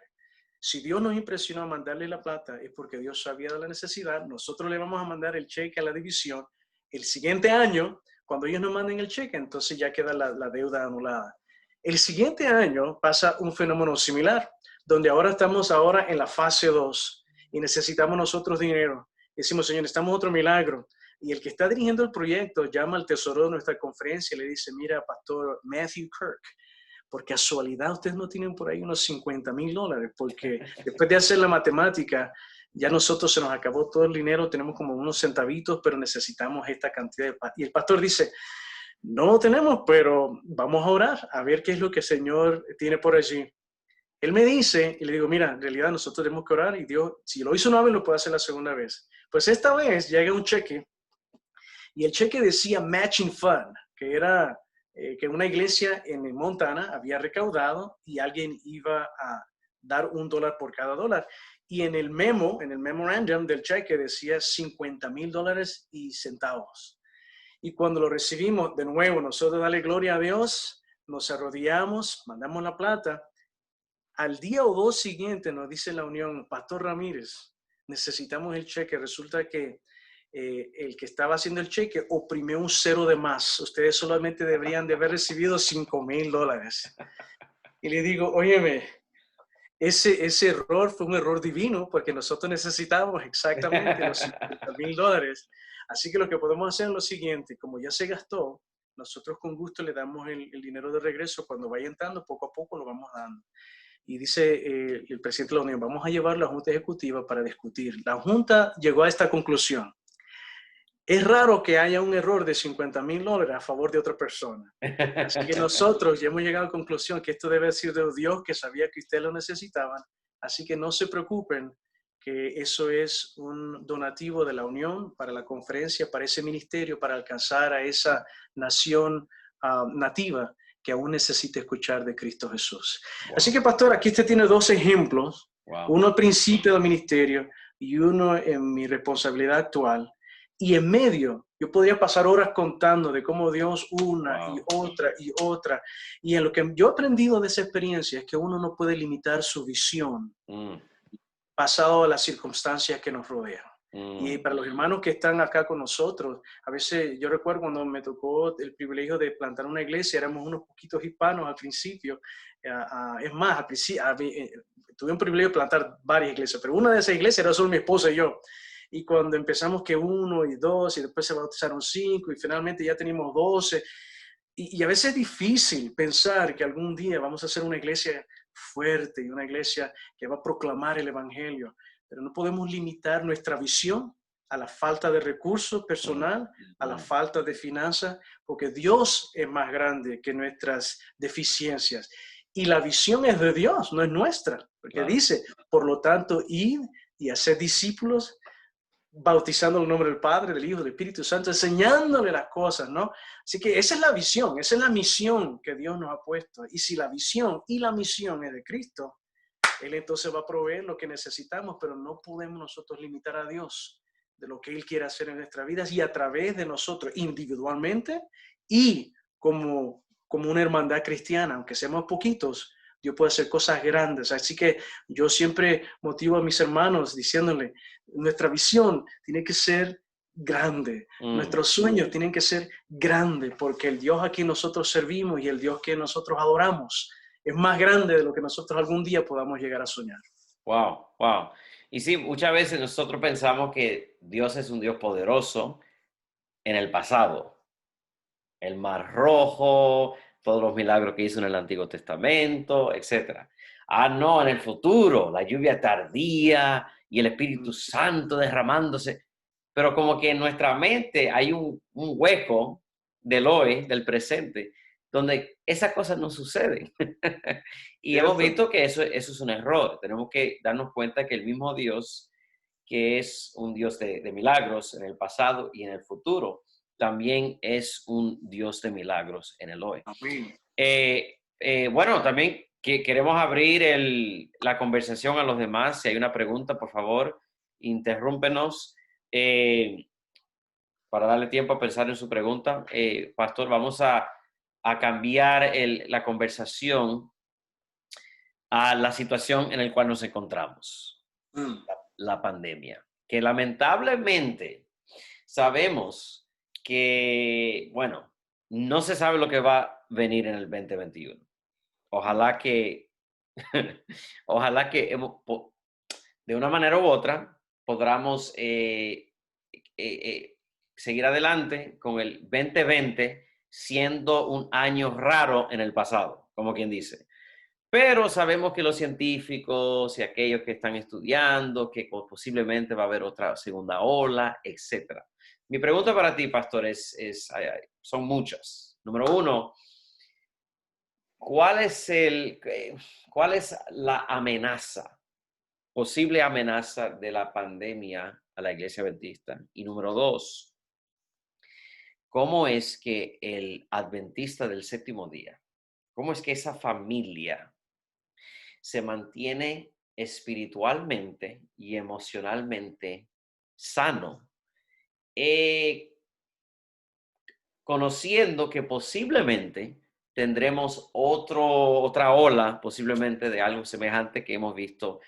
Si Dios nos impresionó a mandarle la plata, es porque Dios sabía de la necesidad. Nosotros le vamos a mandar el cheque a la división. El siguiente año, cuando ellos nos manden el cheque, entonces ya queda la deuda anulada. El siguiente año pasa un fenómeno similar, donde ahora estamos en la fase 2 y necesitamos nosotros dinero. Decimos, Señor, necesitamos otro milagro. Y el que está dirigiendo el proyecto llama al tesorero de nuestra conferencia y le dice, mira, pastor Matthew Kirk, por casualidad ustedes no tienen por ahí unos $50,000, porque después de hacer la matemática, ya nosotros se nos acabó todo el dinero, tenemos como unos centavitos, pero necesitamos esta cantidad. Y el pastor dice, no lo tenemos, pero vamos a orar a ver qué es lo que el Señor tiene por allí. Él me dice, y le digo, mira, en realidad nosotros tenemos que orar y Dios, si lo hizo una vez, lo puede hacer la segunda vez. Pues esta vez llega un cheque y el cheque decía Matching Fund, que era que una iglesia en Montana había recaudado y alguien iba a dar $1 por cada dólar. Y en el memorandum del cheque decía $50,000 y centavos. Y cuando lo recibimos, de nuevo, nosotros dale gloria a Dios, nos arrodillamos, mandamos la plata. Al día o dos siguiente nos dice la unión, Pastor Ramírez, necesitamos el cheque. Resulta que el que estaba haciendo el cheque oprimió un 0 de más. Ustedes solamente deberían de haber recibido $5,000. Y le digo, óyeme, ese error fue un error divino porque nosotros necesitábamos exactamente los $50,000. Así que lo que podemos hacer es lo siguiente, como ya se gastó, nosotros con gusto le damos el dinero de regreso. Cuando vaya entrando, poco a poco lo vamos dando. Y dice el presidente de la Unión, vamos a llevar a la Junta Ejecutiva para discutir. La Junta llegó a esta conclusión. Es raro que haya un error de $50,000 a favor de otra persona. Así que nosotros ya hemos llegado a la conclusión que esto debe ser de Dios, que sabía que ustedes lo necesitaban. Así que no se preocupen, que eso es un donativo de la Unión para la conferencia, para ese ministerio, para alcanzar a esa nación nativa que aún necesita escuchar de Cristo Jesús. Wow. Así que, pastor, aquí usted tiene dos ejemplos. Wow. Uno al principio del ministerio y uno en mi responsabilidad actual. Y en medio, yo podría pasar horas contando de cómo Dios una y otra y otra. Y en lo que yo he aprendido de esa experiencia es que uno no puede limitar su visión basado en las circunstancias que nos rodean. Y para los hermanos que están acá con nosotros, a veces yo recuerdo cuando me tocó el privilegio de plantar una iglesia, éramos unos poquitos hispanos al principio. Es más, tuve un privilegio de plantar varias iglesias, pero una de esas iglesias era solo mi esposa y yo. Y cuando empezamos que 1 y 2, y después se bautizaron 5, y finalmente ya teníamos 12. Y a veces es difícil pensar que algún día vamos a hacer una iglesia fuerte y una iglesia que va a proclamar el evangelio, pero no podemos limitar nuestra visión a la falta de recursos personal, a la falta de finanzas, porque Dios es más grande que nuestras deficiencias. Y la visión es de Dios, no es nuestra, porque dice, por lo tanto, id y hacer discípulos, bautizando el nombre del Padre, del Hijo, del Espíritu Santo, enseñándole las cosas, ¿no? Así que esa es la visión, esa es la misión que Dios nos ha puesto. Y si la visión y la misión es de Cristo, Él entonces va a proveer lo que necesitamos, pero no podemos nosotros limitar a Dios de lo que Él quiere hacer en nuestras vidas y a través de nosotros individualmente y como una hermandad cristiana, aunque seamos poquitos, Dios puede hacer cosas grandes. Así que yo siempre motivo a mis hermanos diciéndole, nuestra visión tiene que ser grande, nuestros sueños tienen que ser grandes, porque el Dios a quien nosotros servimos y el Dios que nosotros adoramos es más grande de lo que nosotros algún día podamos llegar a soñar. Wow, wow. Y sí, muchas veces nosotros pensamos que Dios es un Dios poderoso en el pasado. El Mar Rojo, todos los milagros que hizo en el Antiguo Testamento, etc. Ah, no, en el futuro, la lluvia tardía y el Espíritu Santo derramándose. Pero como que en nuestra mente hay un hueco del hoy, del presente, donde esas cosas no suceden. Y ¿Cierto? hemos visto que eso es un error. Tenemos que darnos cuenta que el mismo Dios, que es un Dios de milagros en el pasado y en el futuro, también es un Dios de milagros en el hoy. Amén. Bueno, también queremos abrir la conversación a los demás. Si hay una pregunta, por favor, interrúmpenos para darle tiempo a pensar en su pregunta. Pastor, vamos a cambiar la conversación a la situación en la cual nos encontramos, la pandemia, que lamentablemente sabemos que, bueno, no se sabe lo que va a venir en el 2021. Ojalá que, ojalá que de una manera u otra podamos seguir adelante con el 2020 siendo un año raro en el pasado, como quien dice. Pero sabemos que los científicos y aquellos que están estudiando, que posiblemente va a haber otra segunda ola, etc. Mi pregunta para ti, pastor, son muchas. Número uno, ¿cuál es la amenaza, posible amenaza de la pandemia a la Iglesia Adventista? Y número dos, ¿cómo es que el adventista del séptimo día, cómo es que esa familia se mantiene espiritualmente y emocionalmente sano, conociendo que posiblemente tendremos otra ola, posiblemente de algo semejante que hemos visto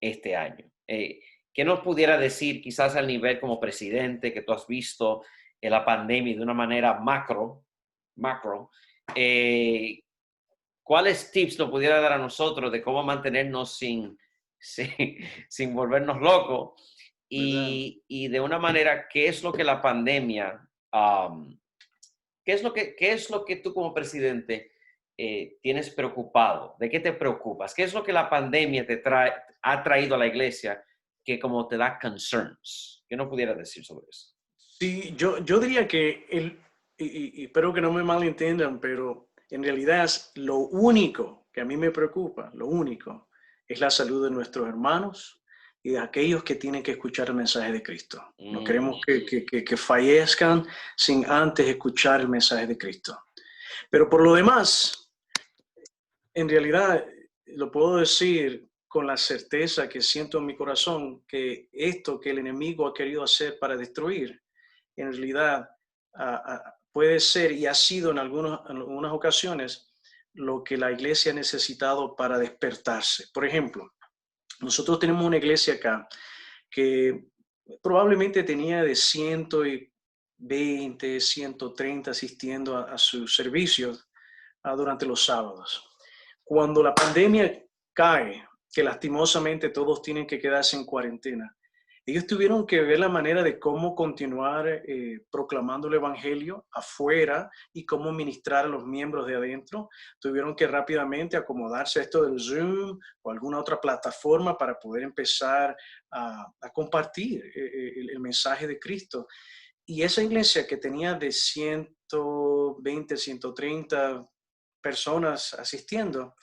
este año? ¿Qué nos pudiera decir, quizás al nivel como presidente, que tú has visto la pandemia de una manera macro, ¿cuáles tips nos pudiera dar a nosotros de cómo mantenernos sin volvernos locos? Y de una manera, ¿qué es lo que la pandemia, qué es lo que tú como presidente tienes preocupado? ¿De qué te preocupas? ¿Qué es lo que la pandemia ha traído a la iglesia que como te da concerns? ¿Qué nos pudieras decir sobre eso? Sí, yo diría que, y espero que no me malentiendan, pero en realidad es lo único que a mí me preocupa, lo único, es la salud de nuestros hermanos y de aquellos que tienen que escuchar el mensaje de Cristo. No queremos que fallezcan sin antes escuchar el mensaje de Cristo. Pero por lo demás, en realidad, lo puedo decir con la certeza que siento en mi corazón que esto que el enemigo ha querido hacer para destruir, en realidad puede ser y ha sido en algunas ocasiones lo que la iglesia ha necesitado para despertarse. Por ejemplo, nosotros tenemos una iglesia acá que probablemente tenía de 120, 130 asistiendo a sus servicios durante los sábados. Cuando la pandemia cae, que lastimosamente todos tienen que quedarse en cuarentena, ellos tuvieron que ver la manera de cómo continuar proclamando el evangelio afuera y cómo ministrar a los miembros de adentro. Tuvieron que rápidamente acomodarse a esto del Zoom o alguna otra plataforma para poder empezar a compartir el mensaje de Cristo. Y esa iglesia que tenía de 120, 130 personas asistiendo,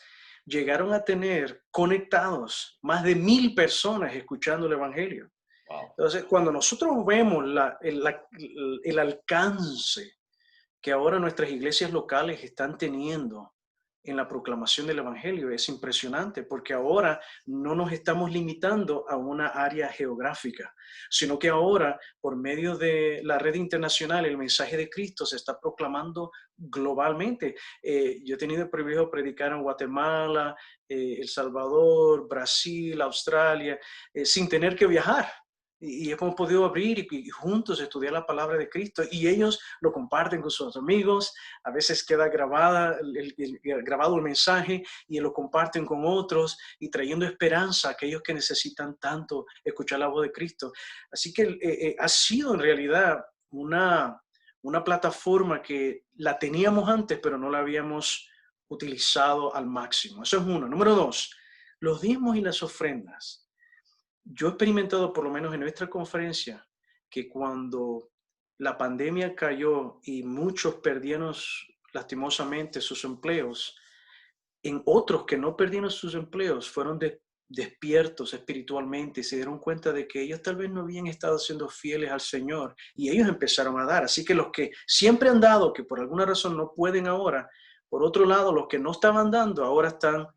llegaron a tener conectados más de 1,000 personas escuchando el evangelio. Wow. Entonces, cuando nosotros vemos el alcance que ahora nuestras iglesias locales están teniendo en la proclamación del evangelio, es impresionante, porque ahora no nos estamos limitando a una área geográfica, sino que ahora, por medio de la red internacional, el mensaje de Cristo se está proclamando globalmente. Yo he tenido el privilegio de predicar en Guatemala, El Salvador, Brasil, Australia, sin tener que viajar. Y hemos podido abrir y juntos estudiar la palabra de Cristo, y ellos lo comparten con sus amigos. A veces queda grabado el mensaje y lo comparten con otros, y trayendo esperanza a aquellos que necesitan tanto escuchar la voz de Cristo. Así que ha sido en realidad una plataforma que la teníamos antes, pero no la habíamos utilizado al máximo. Eso es uno. Número dos, los diezmos y las ofrendas. Yo he experimentado, por lo menos en nuestra conferencia, que cuando la pandemia cayó y muchos perdieron lastimosamente sus empleos, en otros que no perdieron sus empleos fueron despiertos espiritualmente y se dieron cuenta de que ellos tal vez no habían estado siendo fieles al Señor, y ellos empezaron a dar. Así que los que siempre han dado, que por alguna razón no pueden ahora, por otro lado, los que no estaban dando, ahora están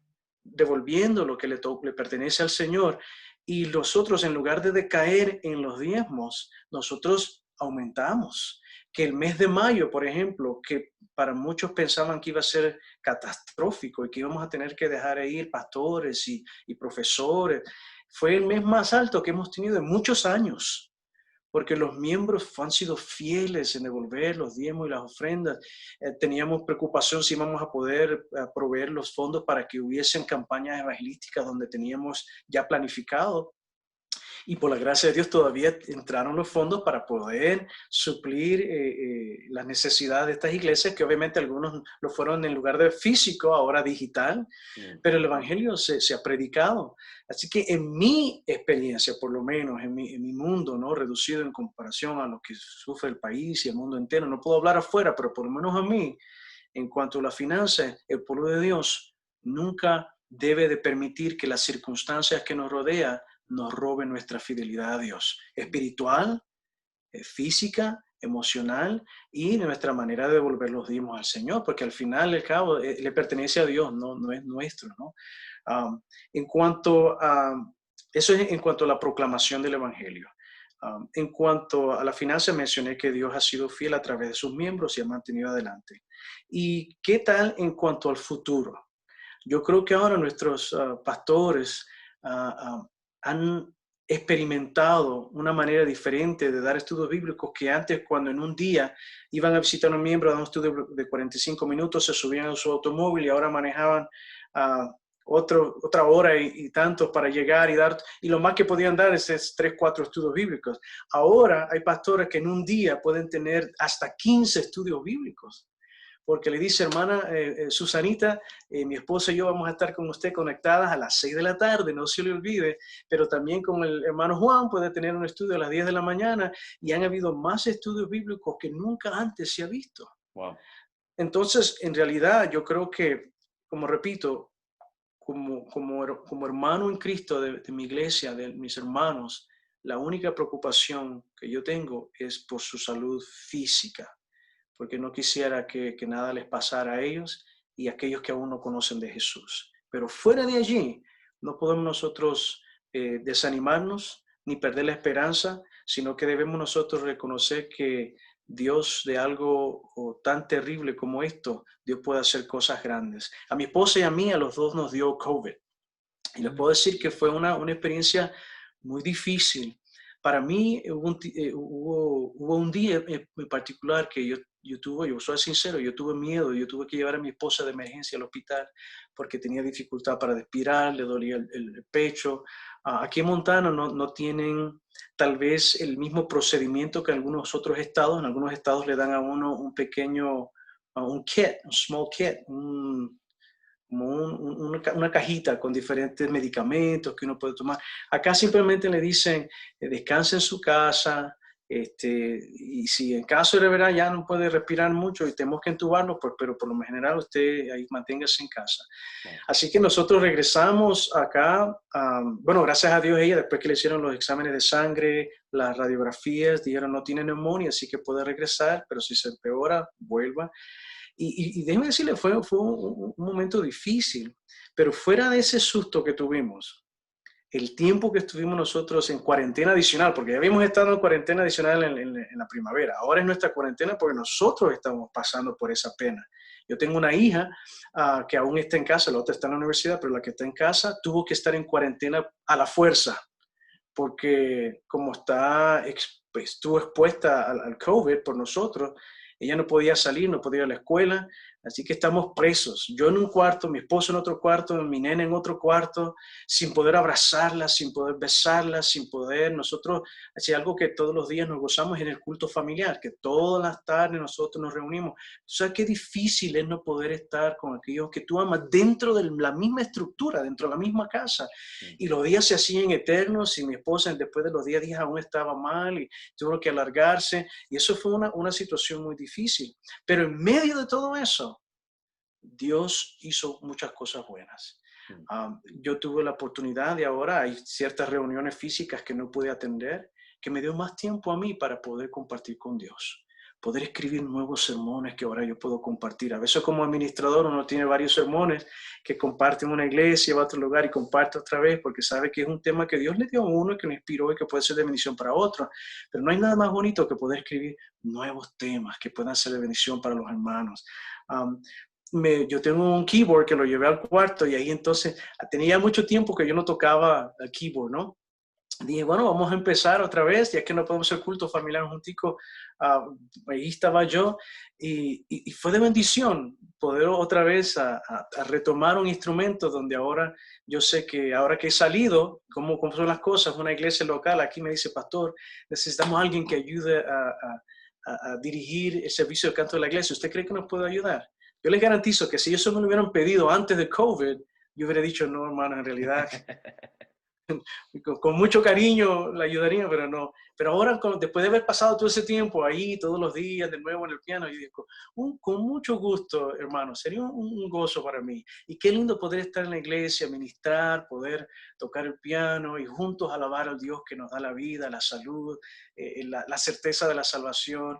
devolviendo lo que le pertenece al Señor. Y nosotros, en lugar de decaer en los diezmos, nosotros aumentamos. Que el mes de mayo, por ejemplo, que para muchos pensaban que iba a ser catastrófico y que íbamos a tener que dejar de ir pastores y profesores, fue el mes más alto que hemos tenido en muchos años, porque los miembros han sido fieles en devolver los diezmos y las ofrendas. Teníamos preocupación si íbamos a poder proveer los fondos para que hubiesen campañas evangelísticas donde teníamos ya planificado. Y por la gracia de Dios todavía entraron los fondos para poder suplir las necesidades de estas iglesias, que obviamente algunos lo fueron en lugar de físico, ahora digital, pero el evangelio se ha predicado. Así que en mi experiencia, por lo menos en mi mundo, ¿no?, reducido en comparación a lo que sufre el país y el mundo entero, no puedo hablar afuera, pero por lo menos a mí, en cuanto a las finanzas, el pueblo de Dios nunca debe de permitir que las circunstancias que nos rodean nos roben nuestra fidelidad a Dios, espiritual, física, emocional, y nuestra manera de devolver los diezmos al Señor, porque al final del cabo le pertenece a Dios, no es nuestro, ¿no? En cuanto a eso, es en cuanto a la proclamación del evangelio. En cuanto a la finanza, mencioné que Dios ha sido fiel a través de sus miembros y ha mantenido adelante. ¿Y qué tal en cuanto al futuro? Yo creo que ahora nuestros pastores han experimentado una manera diferente de dar estudios bíblicos, que antes, cuando en un día iban a visitar a un miembro a dar un estudio de 45 minutos, se subían a su automóvil y ahora manejaban otra hora y tantos para llegar y dar, y lo más que podían dar es 3, 4 estudios bíblicos. Ahora hay pastores que en un día pueden tener hasta 15 estudios bíblicos, porque le dice: hermana Susanita, mi esposa y yo vamos a estar con usted conectadas a las 6 de la tarde, no se le olvide, pero también con el hermano Juan puede tener un estudio a las 10 de la mañana, y han habido más estudios bíblicos que nunca antes se ha visto. Wow. Entonces, en realidad, yo creo que, como repito, como hermano en Cristo de mi iglesia, de mis hermanos, la única preocupación que yo tengo es por su salud física, porque no quisiera que nada les pasara a ellos y a aquellos que aún no conocen de Jesús. Pero fuera de allí, no podemos nosotros desanimarnos ni perder la esperanza, sino que debemos nosotros reconocer que Dios, de algo tan terrible como esto, Dios puede hacer cosas grandes. A mi esposa y a mí, a los dos nos dio COVID. Y les puedo decir que fue una experiencia muy difícil, para mí hubo un día en particular que yo soy sincero, yo tuve miedo, yo tuve que llevar a mi esposa de emergencia al hospital porque tenía dificultad para respirar, le dolía el pecho. Aquí en Montana no tienen tal vez el mismo procedimiento que en algunos otros estados. En algunos estados le dan a uno un pequeño, un kit, un small kit, como una cajita con diferentes medicamentos que uno puede tomar. Acá simplemente le dicen, descanse en su casa, y si en caso de verdad ya no puede respirar mucho y tenemos que entubarlo, pues, pero por lo general usted ahí manténgase en casa. Wow. Así que nosotros regresamos acá, bueno, gracias a Dios ella, después que le hicieron los exámenes de sangre, las radiografías, dijeron no tiene neumonía, así que puede regresar, pero si se empeora, vuelva. Y déjeme decirle, fue un momento difícil, pero fuera de ese susto que tuvimos, el tiempo que estuvimos nosotros en cuarentena adicional, porque ya habíamos estado en cuarentena adicional en la primavera, ahora es nuestra cuarentena porque nosotros estamos pasando por esa pena. Yo tengo una hija que aún está en casa, la otra está en la universidad, pero la que está en casa tuvo que estar en cuarentena a la fuerza, porque como estuvo expuesta al COVID por nosotros, ella no podía salir, no podía ir a la escuela, así que estamos presos. Yo en un cuarto, mi esposo en otro cuarto, mi nena en otro cuarto, sin poder abrazarla, sin poder besarla, sin poder. Nosotros, así algo que todos los días nos gozamos en el culto familiar, que todas las tardes nosotros nos reunimos. O sea, qué difícil es no poder estar con aquellos que tú amas dentro de la misma estructura, dentro de la misma casa. Y los días se hacían eternos y mi esposa después de los 10 días aún estaba mal y tuvo que alargarse. Y eso fue una situación muy difícil. Pero en medio de todo eso, Dios hizo muchas cosas buenas. Mm. Yo tuve la oportunidad de ahora, hay ciertas reuniones físicas que no pude atender, que me dio más tiempo a mí para poder compartir con Dios, poder escribir nuevos sermones que ahora yo puedo compartir. A veces como administrador uno tiene varios sermones que comparte en una iglesia, va a otro lugar y comparte otra vez, porque sabe que es un tema que Dios le dio a uno, que lo inspiró y que puede ser de bendición para otro. Pero no hay nada más bonito que poder escribir nuevos temas que puedan ser de bendición para los hermanos. Yo tengo un keyboard que lo llevé al cuarto y ahí entonces tenía mucho tiempo que yo no tocaba el keyboard, ¿no? Dije, bueno, vamos a empezar otra vez, ya que no podemos hacer culto familiar juntico. Ahí estaba yo y fue de bendición poder otra vez a retomar un instrumento donde ahora yo sé que ahora que he salido, cómo son las cosas, una iglesia local aquí me dice, pastor, necesitamos a alguien que ayude a dirigir el servicio de canto de la iglesia. ¿Usted cree que nos puede ayudar? Yo les garantizo que si eso me lo hubieran pedido antes de COVID, yo hubiera dicho, no, hermano, en realidad con mucho cariño la ayudaría, pero no. Pero ahora, después de haber pasado todo ese tiempo ahí, todos los días, de nuevo en el piano, yo digo, con mucho gusto, hermano, sería un gozo para mí. Y qué lindo poder estar en la iglesia, ministrar, poder tocar el piano y juntos alabar al Dios que nos da la vida, la salud, la certeza de la salvación.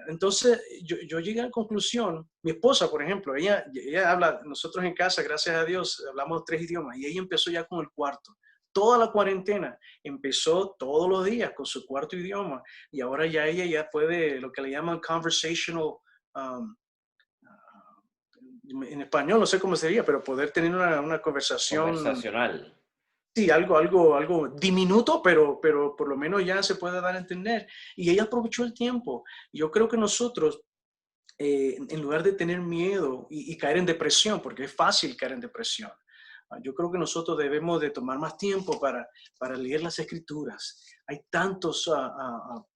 Entonces, yo llegué a la conclusión, mi esposa, por ejemplo, ella habla, nosotros en casa, gracias a Dios, hablamos 3 idiomas, y ella empezó ya con el cuarto. Toda la cuarentena empezó todos los días con su cuarto idioma, y ahora ya ella ya puede, lo que le llaman conversational, um, en español no sé cómo sería, pero poder tener una conversación. Conversacional. Sí, algo diminuto, pero por lo menos ya se puede dar a entender. Y ella aprovechó el tiempo. Yo creo que nosotros, en lugar de tener miedo y caer en depresión, porque es fácil caer en depresión, yo creo que nosotros debemos de tomar más tiempo para leer las escrituras. Hay tantos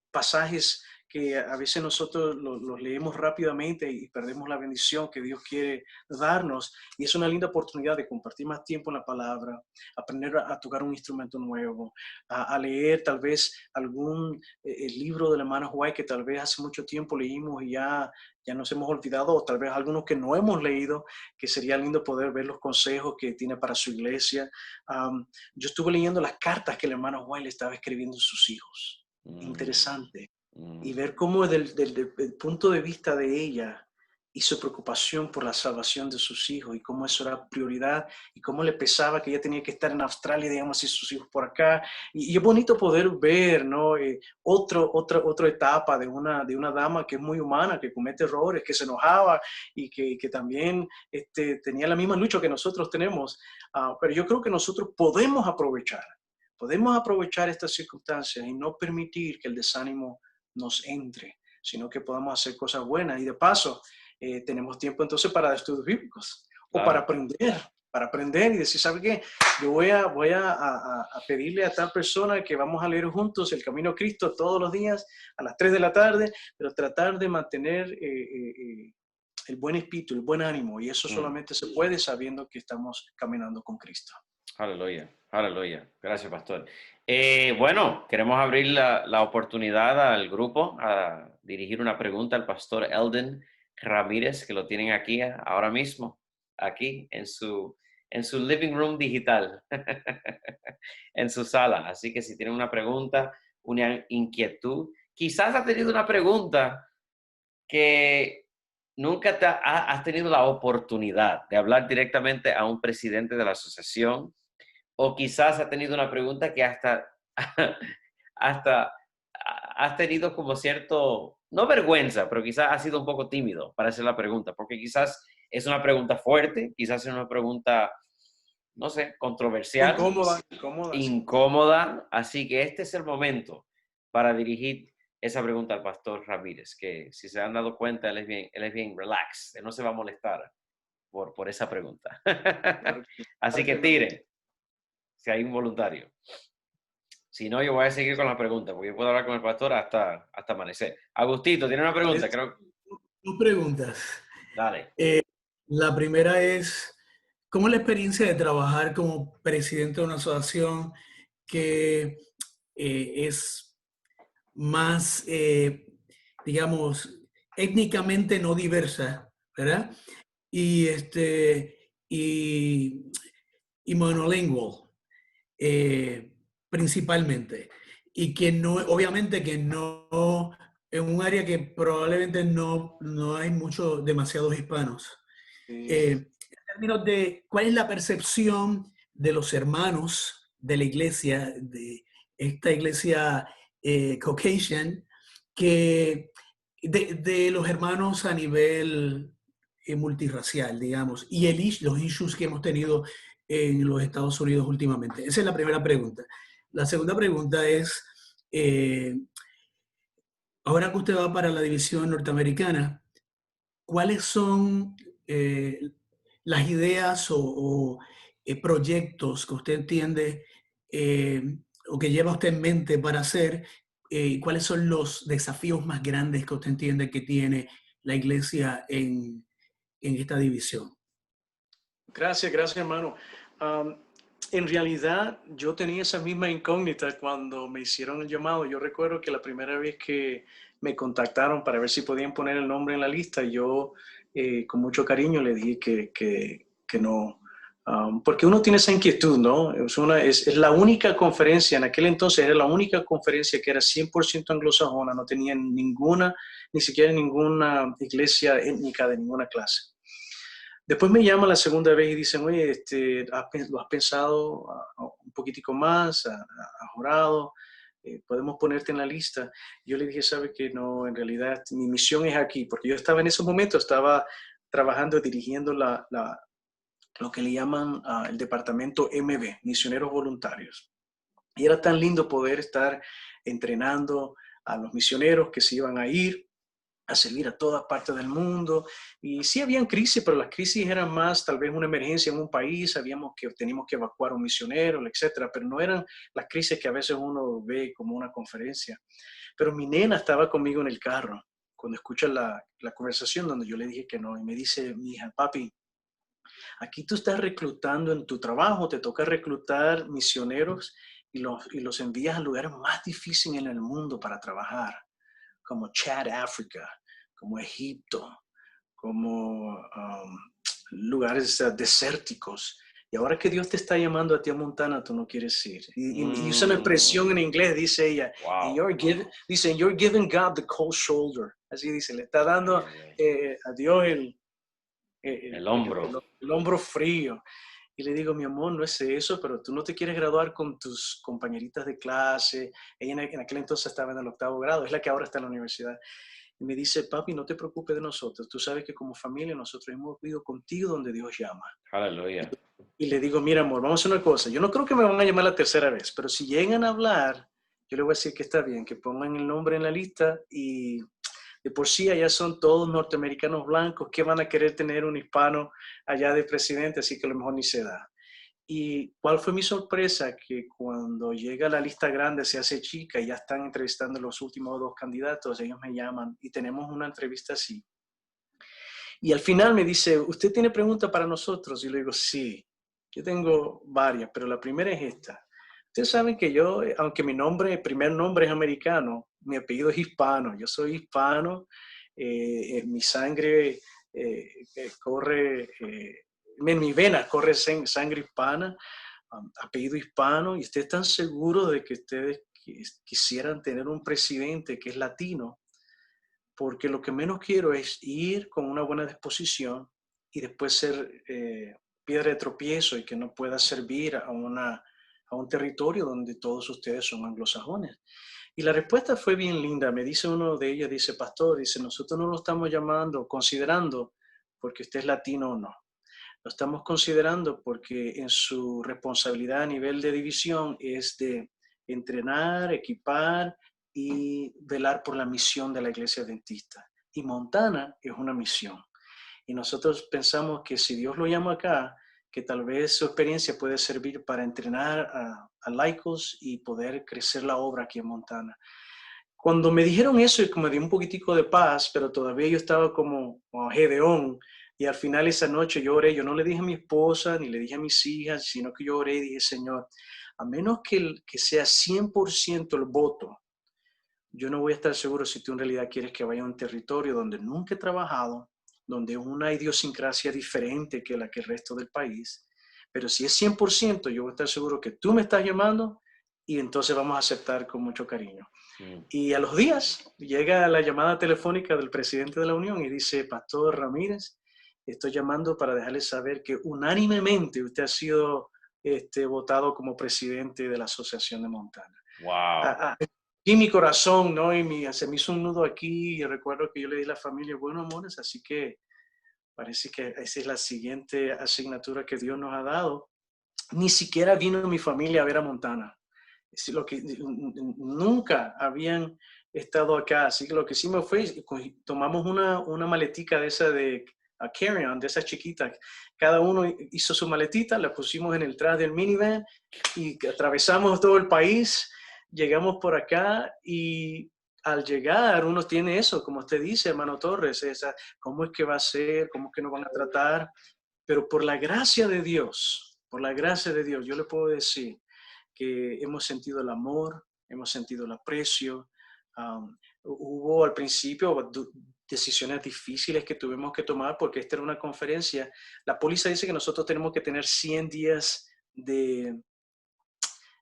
pasajes que a veces nosotros los leemos rápidamente y perdemos la bendición que Dios quiere darnos. Y es una linda oportunidad de compartir más tiempo en la palabra, aprender a tocar un instrumento nuevo, a leer tal vez algún el libro de la hermana White que tal vez hace mucho tiempo leímos y ya nos hemos olvidado, o tal vez algunos que no hemos leído, que sería lindo poder ver los consejos que tiene para su iglesia. Yo estuve leyendo las cartas que el hermano White le estaba escribiendo a sus hijos. Interesante. Y ver cómo del punto de vista de ella y su preocupación por la salvación de sus hijos y cómo eso era prioridad y cómo le pesaba que ella tenía que estar en Australia, digamos, y sus hijos por acá. Y es bonito poder ver, ¿no? Otra etapa de una dama que es muy humana, que comete errores, que se enojaba y que también tenía la misma lucha que nosotros tenemos. Pero yo creo que nosotros podemos aprovechar podemos aprovechar estas circunstancias y no permitir que el desánimo nos entre, sino que podamos hacer cosas buenas. Y de paso, tenemos tiempo entonces para estudios bíblicos o Claro. para aprender y decir, ¿sabe qué? Yo voy a pedirle a tal persona que vamos a leer juntos el Camino a Cristo todos los días a las 3 de la tarde, pero tratar de mantener el buen espíritu, el buen ánimo, y eso Mm. solamente se puede sabiendo que estamos caminando con Cristo. Aleluya, aleluya. Gracias, pastor. Bueno, queremos abrir la oportunidad al grupo a dirigir una pregunta al pastor Eldon Ramírez, que lo tienen aquí ahora mismo, aquí en su living room digital, en su sala. Así que si tienen una pregunta, una inquietud, quizás ha tenido una pregunta que nunca has tenido la oportunidad de hablar directamente a un presidente de la asociación, o quizás ha tenido una pregunta que hasta has tenido como cierto, no vergüenza, pero quizás has sido un poco tímido para hacer la pregunta, porque quizás es una pregunta fuerte, quizás es una pregunta, no sé, controversial, Incómoda, incómoda, sí. incómoda. Así que este es el momento para dirigir esa pregunta al pastor Ramírez, que si se han dado cuenta, él es bien relax, él no se va a molestar por esa pregunta. Claro, Así claro que que no. tire, si hay un voluntario. Si no, yo voy a seguir con la pregunta, porque yo puedo hablar con el pastor hasta amanecer. Agustito, tiene una pregunta, creo. Dos preguntas. Dale. La primera es, ¿cómo es la experiencia de trabajar como presidente de una asociación que es más, digamos, étnicamente no diversa, ¿verdad? Y, y monolingual, principalmente. Y que no, obviamente que no, en un área que probablemente no hay demasiados hispanos. En términos de cuál es la percepción de los hermanos de la iglesia, de esta iglesia Caucasian, que de los hermanos a nivel multirracial, digamos, y los issues que hemos tenido en los Estados Unidos últimamente. Esa es la primera pregunta. La segunda pregunta es, ahora que usted va para la división norteamericana, ¿cuáles son eh, las ideas o proyectos que usted entiende eh, o que lleva usted en mente para hacer? ¿Cuáles son los desafíos más grandes que usted entiende que tiene la iglesia en esta división? Gracias, gracias, hermano. Am, en realidad, yo tenía esa misma incógnita cuando me hicieron el llamado. Yo recuerdo que la primera vez que me contactaron para ver si podían poner el nombre en la lista, yo con mucho cariño le dije que no. Porque uno tiene esa inquietud, ¿no? Es la única conferencia, en aquel entonces era la única conferencia que era 100% anglosajona, no tenía ninguna, ni siquiera ninguna iglesia étnica de ninguna clase. Después me llaman la segunda vez y dicen, oye, ¿lo has pensado un poquitico más? ¿Has orado? ¿Podemos ponerte en la lista? Yo le dije, sabe que no, en realidad mi misión es aquí, porque yo estaba en ese momento, estaba trabajando, dirigiendo lo que le llaman el departamento MB, Misioneros Voluntarios. Y era tan lindo poder estar entrenando a los misioneros que se iban a ir a servir a todas partes del mundo. Y sí habían crisis, pero las crisis eran más tal vez una emergencia en un país, sabíamos que teníamos que evacuar a un misionero, etcétera, pero no eran las crisis que a veces uno ve como una conferencia. Pero mi nena estaba conmigo en el carro cuando escucha la conversación donde yo le dije que no, y me dice mi hija, papi, aquí tú estás reclutando en tu trabajo, te toca reclutar misioneros y los envías a lugares más difíciles en el mundo para trabajar, como Chad, África, como Egipto, como lugares desérticos. Y ahora que Dios te está llamando a ti a Montana, tú no quieres ir. Y usa una expresión en inglés, dice ella, Wow. you're giving God the cold shoulder. Así dice, le está dando a Dios El hombro. el hombro frío. Y le digo, mi amor, no es eso, pero tú no te quieres graduar con tus compañeritas de clase. Ella en aquel entonces estaba en el 8º grado, es la que ahora está en la universidad. Y me dice, papi, no te preocupes de nosotros. Tú sabes que como familia nosotros hemos ido contigo donde Dios llama. Aleluya. Y le digo, mira, amor, vamos a hacer una cosa. Yo no creo que me van a llamar la tercera vez, pero si llegan a hablar, yo le voy a decir que está bien, que pongan el nombre en la lista y de por sí allá son todos norteamericanos blancos que van a querer tener un hispano allá de presidente, así que a lo mejor ni se da. ¿Y cuál fue mi sorpresa? Que cuando llega la lista grande, se hace chica y ya están entrevistando los últimos 2 candidatos, ellos me llaman y tenemos una entrevista así. Y al final me dice, ¿usted tiene preguntas para nosotros? Y le digo, sí, yo tengo varias, pero la primera es esta. Ustedes saben que yo, aunque mi primer nombre es americano, mi apellido es hispano. Yo soy hispano, mi sangre corre, en mi venas corre sangre hispana, apellido hispano, y ustedes están seguros de que ustedes quisieran tener un presidente que es latino, porque lo que menos quiero es ir con una buena disposición y después ser piedra de tropiezo y que no pueda servir a un territorio donde todos ustedes son anglosajones. Y la respuesta fue bien linda. Me dice uno de ellos, dice, pastor, dice, nosotros no lo estamos llamando, considerando porque usted es latino o no. Lo estamos considerando porque en su responsabilidad a nivel de división es de entrenar, equipar y velar por la misión de la Iglesia Adventista. Y Montana es una misión. Y nosotros pensamos que si Dios lo llama acá, que tal vez su experiencia puede servir para entrenar a laicos y poder crecer la obra aquí en Montana. Cuando me dijeron eso, me dio un poquitico de paz, pero todavía yo estaba como Gedeón. Y al final esa noche yo oré, yo no le dije a mi esposa ni le dije a mis hijas, sino que yo oré y dije, Señor, a menos que sea 100% el voto, yo no voy a estar seguro si tú en realidad quieres que vaya a un territorio donde nunca he trabajado, donde es una idiosincrasia diferente que la que el resto del país. Pero si es 100%, yo voy a estar seguro que tú me estás llamando y entonces vamos a aceptar con mucho cariño. Y a los días llega la llamada telefónica del presidente de la Unión y dice, Pastor Ramírez, estoy llamando para dejarles saber que unánimemente usted ha sido votado como presidente de la Asociación de Montana. Wow. Y mi corazón, ¿no? Se me hizo un nudo aquí y recuerdo que yo le di a la familia, bueno, amores, así que parece que esa es la siguiente asignatura que Dios nos ha dado. Ni siquiera vino mi familia a ver a Montana. Es lo que nunca habían estado acá. Así que lo que hicimos fue, tomamos una maletica de esa de carry-on, de esas chiquitas. Cada uno hizo su maletita, la pusimos en el tras del minivan y atravesamos todo el país. Llegamos por acá y al llegar uno tiene eso, como usted dice, hermano Torres, cómo es que va a ser, cómo es que nos van a tratar. Pero por la gracia de Dios, yo le puedo decir que hemos sentido el amor, hemos sentido el aprecio. Hubo al principio decisiones difíciles que tuvimos que tomar porque esta era una conferencia. La póliza dice que nosotros tenemos que tener 100 días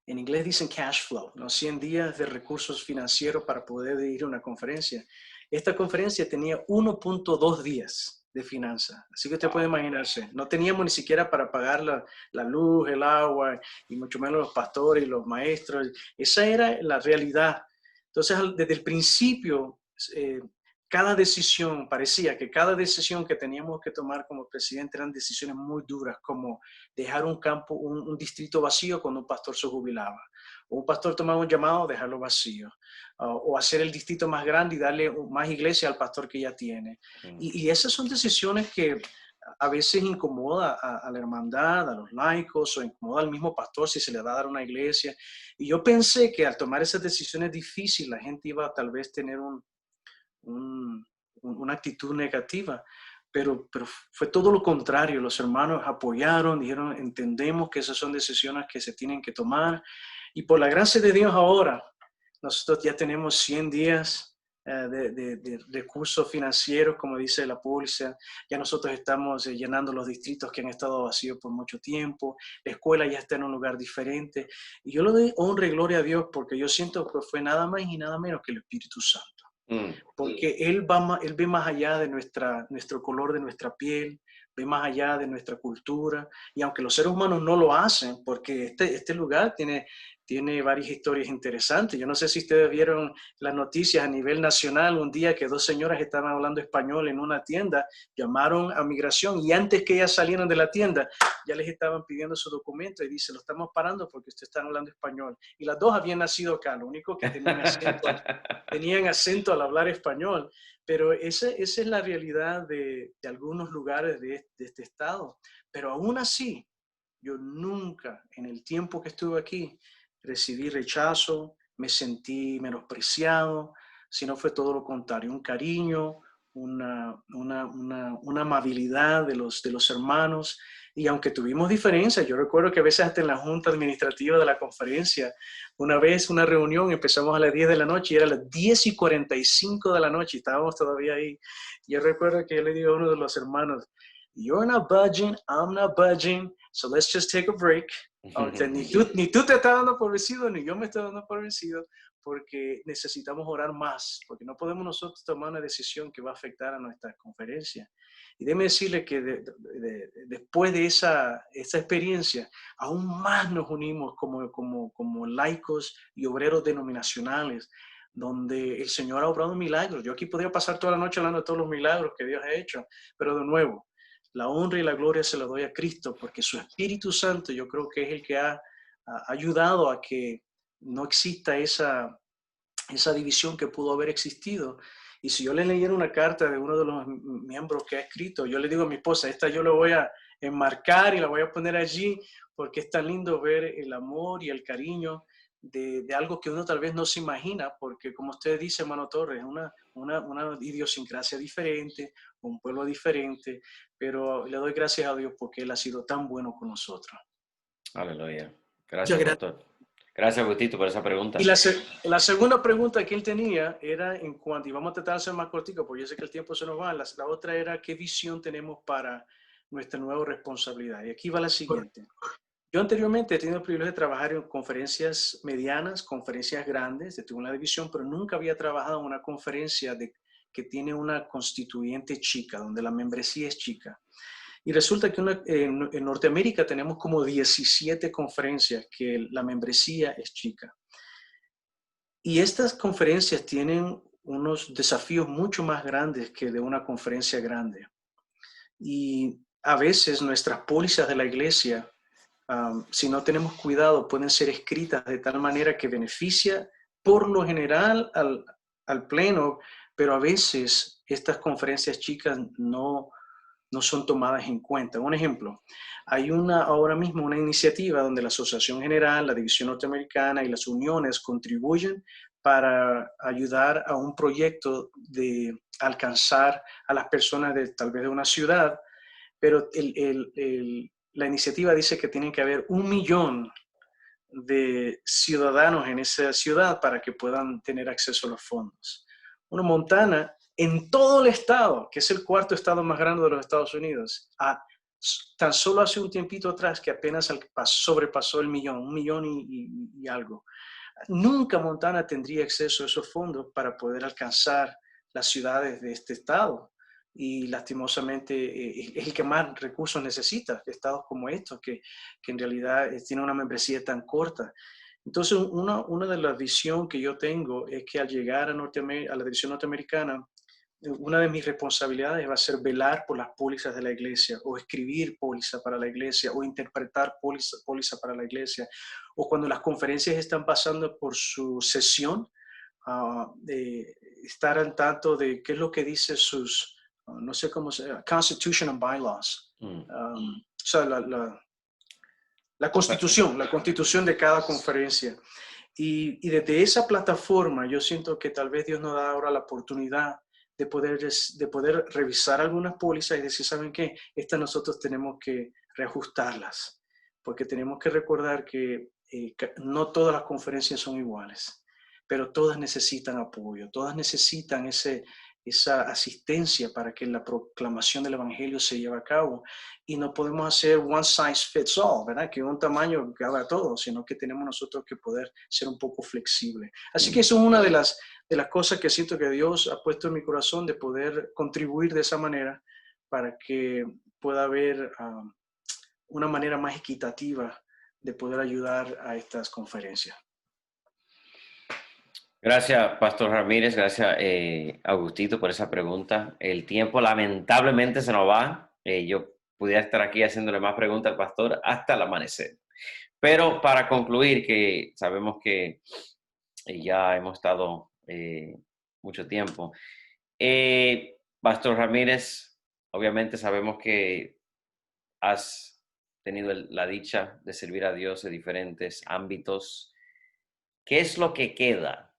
en inglés dicen cash flow, ¿no? 100 días de recursos financieros para poder ir a una conferencia. Esta conferencia tenía 1.2 días de finanzas, así que usted puede imaginarse, no teníamos ni siquiera para pagar la luz, el agua, y mucho menos los pastores y los maestros. Esa era la realidad. Entonces, desde el principio, parecía que cada decisión que teníamos que tomar como presidente eran decisiones muy duras, como dejar un distrito vacío cuando un pastor se jubilaba, o un pastor tomaba un llamado, dejarlo vacío, o hacer el distrito más grande y darle más iglesia al pastor que ya tiene. Y esas son decisiones que a veces incomoda a la hermandad, a los laicos, o incomoda al mismo pastor si se le va a dar una iglesia. Y yo pensé que al tomar esas decisiones difíciles, la gente iba a tal vez tener una actitud negativa, pero fue todo lo contrario. Los hermanos apoyaron, dijeron, entendemos que esas son decisiones que se tienen que tomar, y por la gracia de Dios ahora, nosotros ya tenemos 100 días de recursos financieros, como dice la póliza. Ya nosotros estamos llenando los distritos que han estado vacíos por mucho tiempo, la escuela ya está en un lugar diferente, y yo le doy honra y gloria a Dios porque yo siento que fue nada más y nada menos que el Espíritu Santo. Porque Él ve más allá de nuestro color de nuestra piel, ve más allá de nuestra cultura, y aunque los seres humanos no lo hacen, porque este lugar tiene tiene varias historias interesantes. Yo no sé si ustedes vieron las noticias a nivel nacional un día que dos señoras estaban hablando español en una tienda, llamaron a migración y antes que ellas salieran de la tienda ya les estaban pidiendo su documento y dice, lo estamos parando porque ustedes están hablando español. Y las dos habían nacido acá, lo único que tenían acento al hablar español. Pero esa es la realidad de algunos lugares de este estado. Pero aún así, yo nunca en el tiempo que estuve aquí recibí rechazo, me sentí menospreciado, sino fue todo lo contrario, un cariño, una amabilidad de los hermanos. Y aunque tuvimos diferencias, yo recuerdo que a veces hasta en la junta administrativa de la conferencia, una vez una reunión, empezamos a las 10 de la noche y era a las 10:45 de la noche y estábamos todavía ahí. Yo recuerdo que yo le digo a uno de los hermanos, "You're not budging, I'm not budging, so let's just take a break." Ahorita ni tú te estás dando por vencido, ni yo me estoy dando por vencido, porque necesitamos orar más, porque no podemos nosotros tomar una decisión que va a afectar a nuestra conferencia. Y déjeme decirle que después de esa experiencia, aún más nos unimos como laicos y obreros denominacionales, donde el Señor ha obrado milagros. Yo aquí podría pasar toda la noche hablando de todos los milagros que Dios ha hecho, pero de nuevo, la honra y la gloria se la doy a Cristo, porque su Espíritu Santo yo creo que es el que ha ayudado a que no exista esa división que pudo haber existido. Y si yo le leyera una carta de uno de los miembros que ha escrito, yo le digo a mi esposa, esta yo la voy a enmarcar y la voy a poner allí, porque es tan lindo ver el amor y el cariño de algo que uno tal vez no se imagina, porque como usted dice, hermano Torres, una idiosincrasia diferente, un pueblo diferente, pero le doy gracias a Dios porque Él ha sido tan bueno con nosotros. Aleluya. Gracias, pastor. Gracias, Agustito, por esa pregunta. Y la segunda pregunta que él tenía era en cuanto, y vamos a tratar de ser más cortico, porque yo sé que el tiempo se nos va, la otra era qué visión tenemos para nuestra nueva responsabilidad. Y aquí va la siguiente. Yo anteriormente he tenido el privilegio de trabajar en conferencias medianas, conferencias grandes, de una división, pero nunca había trabajado en una conferencia que tiene una constituyente chica, donde la membresía es chica. Y resulta que en Norteamérica tenemos como 17 conferencias que la membresía es chica. Y estas conferencias tienen unos desafíos mucho más grandes que de una conferencia grande. Y a veces nuestras pólizas de la iglesia, si no tenemos cuidado, pueden ser escritas de tal manera que beneficia por lo general al pleno, pero a veces estas conferencias chicas no son tomadas en cuenta. Un ejemplo, hay ahora mismo una iniciativa donde la Asociación General, la División Norteamericana y las uniones contribuyen para ayudar a un proyecto de alcanzar a las personas tal vez de una ciudad, pero la iniciativa dice que tienen que haber 1 millón de ciudadanos en esa ciudad para que puedan tener acceso a los fondos. Montana, en todo el estado, que es el 4º estado más grande de los Estados Unidos, tan solo hace un tiempito atrás que apenas sobrepasó el millón, 1 millón y algo. Nunca Montana tendría acceso a esos fondos para poder alcanzar las ciudades de este estado. Y lastimosamente es el que más recursos necesita, estados como estos, que en realidad tienen una membresía tan corta. Entonces, una de las visiones que yo tengo es que al llegar a la división norteamericana, una de mis responsabilidades va a ser velar por las pólizas de la iglesia, o escribir póliza para la iglesia, o interpretar póliza para la iglesia, o cuando las conferencias están pasando por su sesión, de estar al tanto de qué es lo que dice sus, no sé cómo se llama, Constitution and Bylaws. O sea, la constitución de cada conferencia. Y desde esa plataforma yo siento que tal vez Dios nos da ahora la oportunidad de poder revisar algunas pólizas y decir, ¿saben qué? Estas nosotros tenemos que reajustarlas, porque tenemos que recordar que no todas las conferencias son iguales, pero todas necesitan apoyo, todas necesitan esa asistencia para que la proclamación del evangelio se lleve a cabo. Y no podemos hacer one size fits all, ¿verdad? Que un tamaño que haga todo, sino que tenemos nosotros que poder ser un poco flexibles. Así que eso es una de las cosas que siento que Dios ha puesto en mi corazón, de poder contribuir de esa manera para que pueda haber una manera más equitativa de poder ayudar a estas conferencias. Gracias, Pastor Ramírez. Gracias, Agustito, por esa pregunta. El tiempo lamentablemente se nos va. Yo pudiera estar aquí haciéndole más preguntas al pastor hasta el amanecer. Pero para concluir, que sabemos que ya hemos estado mucho tiempo. Pastor Ramírez, obviamente sabemos que has tenido la dicha de servir a Dios en diferentes ámbitos. ¿Qué es lo que queda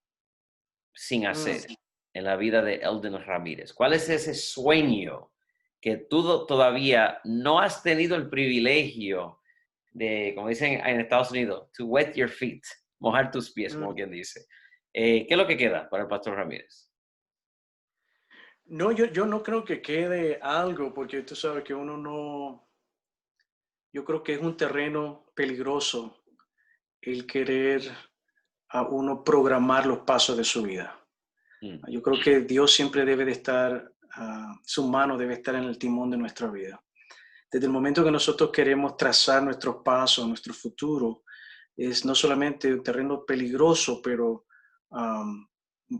sin hacer en la vida de Eldon Ramírez? ¿Cuál es ese sueño que tú todavía no has tenido el privilegio de, como dicen en Estados Unidos, to wet your feet, mojar tus pies, como quien dice? ¿Qué es lo que queda para el Pastor Ramírez? No, yo no creo que quede algo, porque tú sabes que uno no, yo creo que es un terreno peligroso el querer a uno programar los pasos de su vida. Yo creo que Dios siempre debe de estar, su mano debe estar en el timón de nuestra vida. Desde el momento que nosotros queremos trazar nuestros pasos, nuestro futuro, es no solamente un terreno peligroso, pero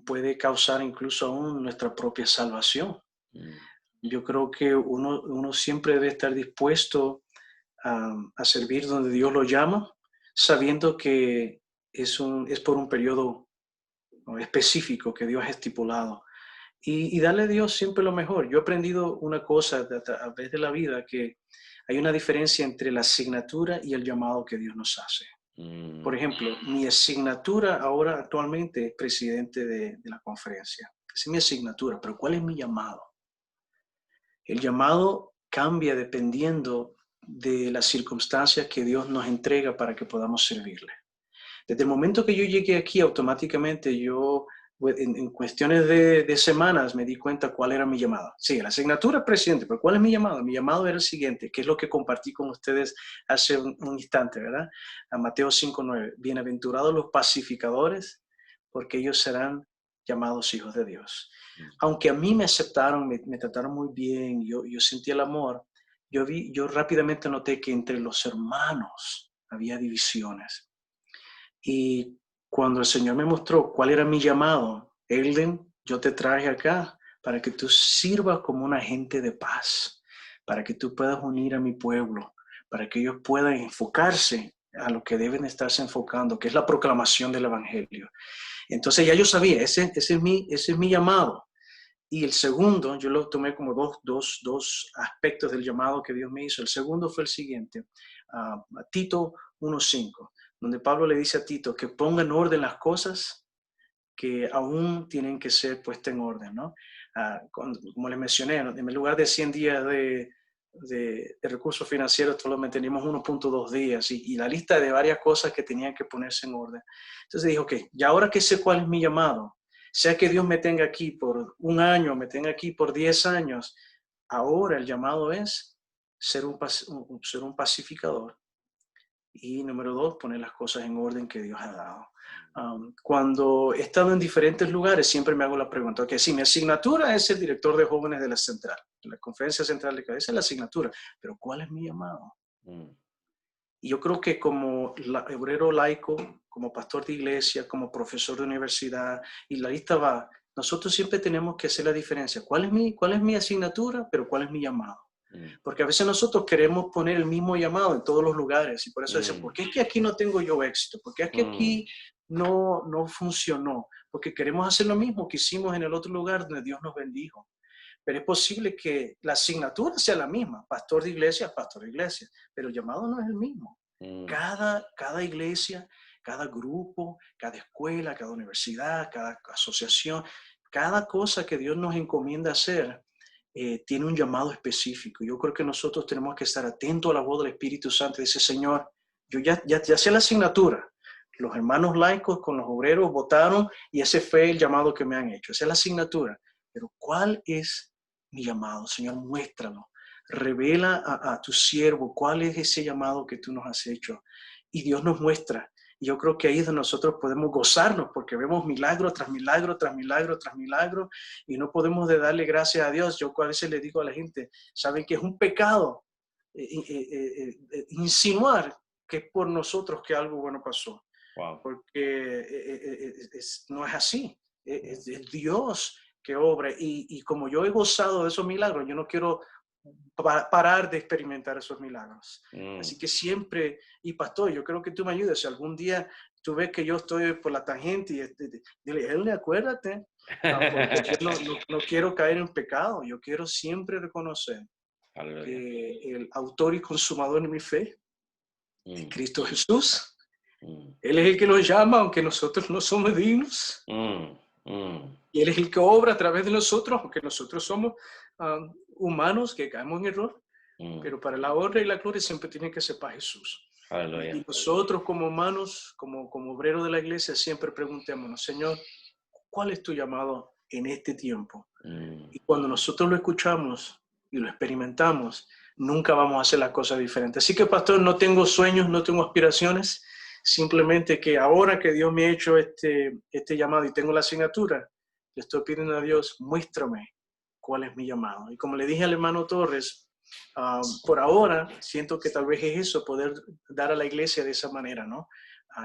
puede causar incluso aún nuestra propia salvación. Yo creo que uno siempre debe estar dispuesto a servir donde Dios lo llama, sabiendo que es por un periodo específico que Dios ha estipulado. Y darle a Dios siempre lo mejor. Yo he aprendido una cosa a través de la vida, que hay una diferencia entre la asignatura y el llamado que Dios nos hace. Por ejemplo, mi asignatura ahora actualmente es presidente de la conferencia. Esa es mi asignatura, pero ¿cuál es mi llamado? El llamado cambia dependiendo de las circunstancias que Dios nos entrega para que podamos servirle. Desde el momento que yo llegué aquí, automáticamente yo, en cuestiones de semanas, me di cuenta cuál era mi llamado. Sí, la asignatura es presidente, pero ¿cuál es mi llamado? Mi llamado era el siguiente, que es lo que compartí con ustedes hace un instante, ¿verdad? A Mateo 5:9. Bienaventurados los pacificadores, porque ellos serán llamados hijos de Dios. Aunque a mí me aceptaron, me trataron muy bien, yo sentí el amor, yo rápidamente noté que entre los hermanos había divisiones. Y cuando el Señor me mostró cuál era mi llamado, Eldon, yo te traje acá para que tú sirvas como un agente de paz, para que tú puedas unir a mi pueblo, para que ellos puedan enfocarse a lo que deben estarse enfocando, que es la proclamación del Evangelio. Entonces ya yo sabía, ese es mi llamado. Y el segundo, yo lo tomé como dos aspectos del llamado que Dios me hizo. El segundo fue el siguiente, Tito 1:5. Donde Pablo le dice a Tito que ponga en orden las cosas que aún tienen que ser puestas en orden, ¿no? Como les mencioné, en lugar de 100 días de recursos financieros, solamente teníamos 1.2 días y la lista de varias cosas que tenían que ponerse en orden. Entonces dijo, ok, y ahora que sé cuál es mi llamado, sea que Dios me tenga aquí por 1 año, me tenga aquí por 10 años, ahora el llamado es ser un pacificador. Y número 2, poner las cosas en orden que Dios ha dado. Cuando he estado en diferentes lugares, siempre me hago la pregunta, ok, sí, mi asignatura es el director de jóvenes de la central, de la conferencia central de cabeza, es la asignatura, pero ¿cuál es mi llamado? Y yo creo que como obrero laico, como pastor de iglesia, como profesor de universidad, y la lista va, nosotros siempre tenemos que hacer la diferencia. ¿Cuál es mi asignatura, pero cuál es mi llamado? Porque a veces nosotros queremos poner el mismo llamado en todos los lugares y por eso dicen, ¿por qué es que aquí no tengo yo éxito? ¿Por qué es que aquí no funcionó? Porque queremos hacer lo mismo que hicimos en el otro lugar donde Dios nos bendijo. Pero es posible que la asignatura sea la misma, pastor de iglesia, pero el llamado no es el mismo. Cada iglesia, cada grupo, cada escuela, cada universidad, cada asociación, cada cosa que Dios nos encomienda hacer, tiene un llamado específico. Yo creo que nosotros tenemos que estar atentos a la voz del Espíritu Santo y decir, Señor, yo ya sé la asignatura. Los hermanos laicos con los obreros votaron y ese fue el llamado que me han hecho. Esa es la asignatura. Pero ¿cuál es mi llamado? Señor, muéstralo. Revela a tu siervo cuál es ese llamado que tú nos has hecho. Y Dios nos muestra. Y yo creo que ahí es donde nosotros podemos gozarnos porque vemos milagro tras milagro, tras milagro, tras milagro y no podemos de darle gracias a Dios. Yo a veces le digo a la gente, saben que es un pecado insinuar que es por nosotros que algo bueno pasó. Wow. Porque no es así. Es Dios que obra. Y como yo he gozado de esos milagros, yo no quiero parar de experimentar esos milagros. Así que siempre, y pastor, yo creo que tú me ayudes. Si algún día tú ves que yo estoy por la tangente, dile, él, acuérdate, porque yo no quiero caer en pecado. Yo quiero siempre reconocer que el autor y consumador de mi fe, Cristo Jesús, Él es el que nos llama, aunque nosotros no somos dignos. Y Él es el que obra a través de nosotros, aunque nosotros somos humanos que caemos en error. Pero para la honra y la gloria siempre tiene que ser para Jesús. Y nosotros como humanos, como obreros de la iglesia, siempre preguntémonos, Señor, ¿cuál es tu llamado en este tiempo? Y cuando nosotros lo escuchamos y lo experimentamos, nunca vamos a hacer las cosas diferentes. Así que, pastor, no tengo sueños, no tengo aspiraciones. Simplemente que ahora que Dios me ha hecho este llamado y tengo la asignatura, le estoy pidiendo a Dios, muéstrame cuál es mi llamado. Y como le dije al hermano Torres, por ahora siento que tal vez es eso, poder dar a la iglesia de esa manera, ¿no?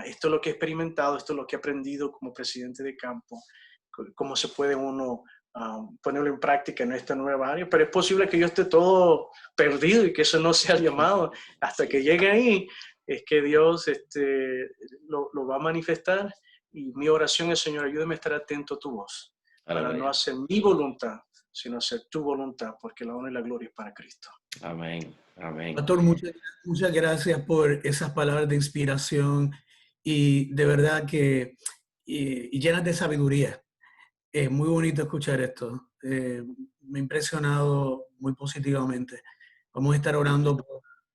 Esto es lo que he experimentado, esto es lo que he aprendido como presidente de campo, cómo se puede uno ponerlo en práctica en esta nueva área, pero es posible que yo esté todo perdido y que eso no sea el llamado. Hasta que llegue ahí, es que Dios lo va a manifestar, y mi oración es, Señor, ayúdame a estar atento a tu voz, para no hacer mi voluntad, sino hacer tu voluntad, porque la honra y la gloria es para Cristo. Amén, amén. Pastor, muchas gracias por esas palabras de inspiración y de verdad que y llenas de sabiduría. Es muy bonito escuchar esto. Me ha impresionado muy positivamente. Vamos a estar orando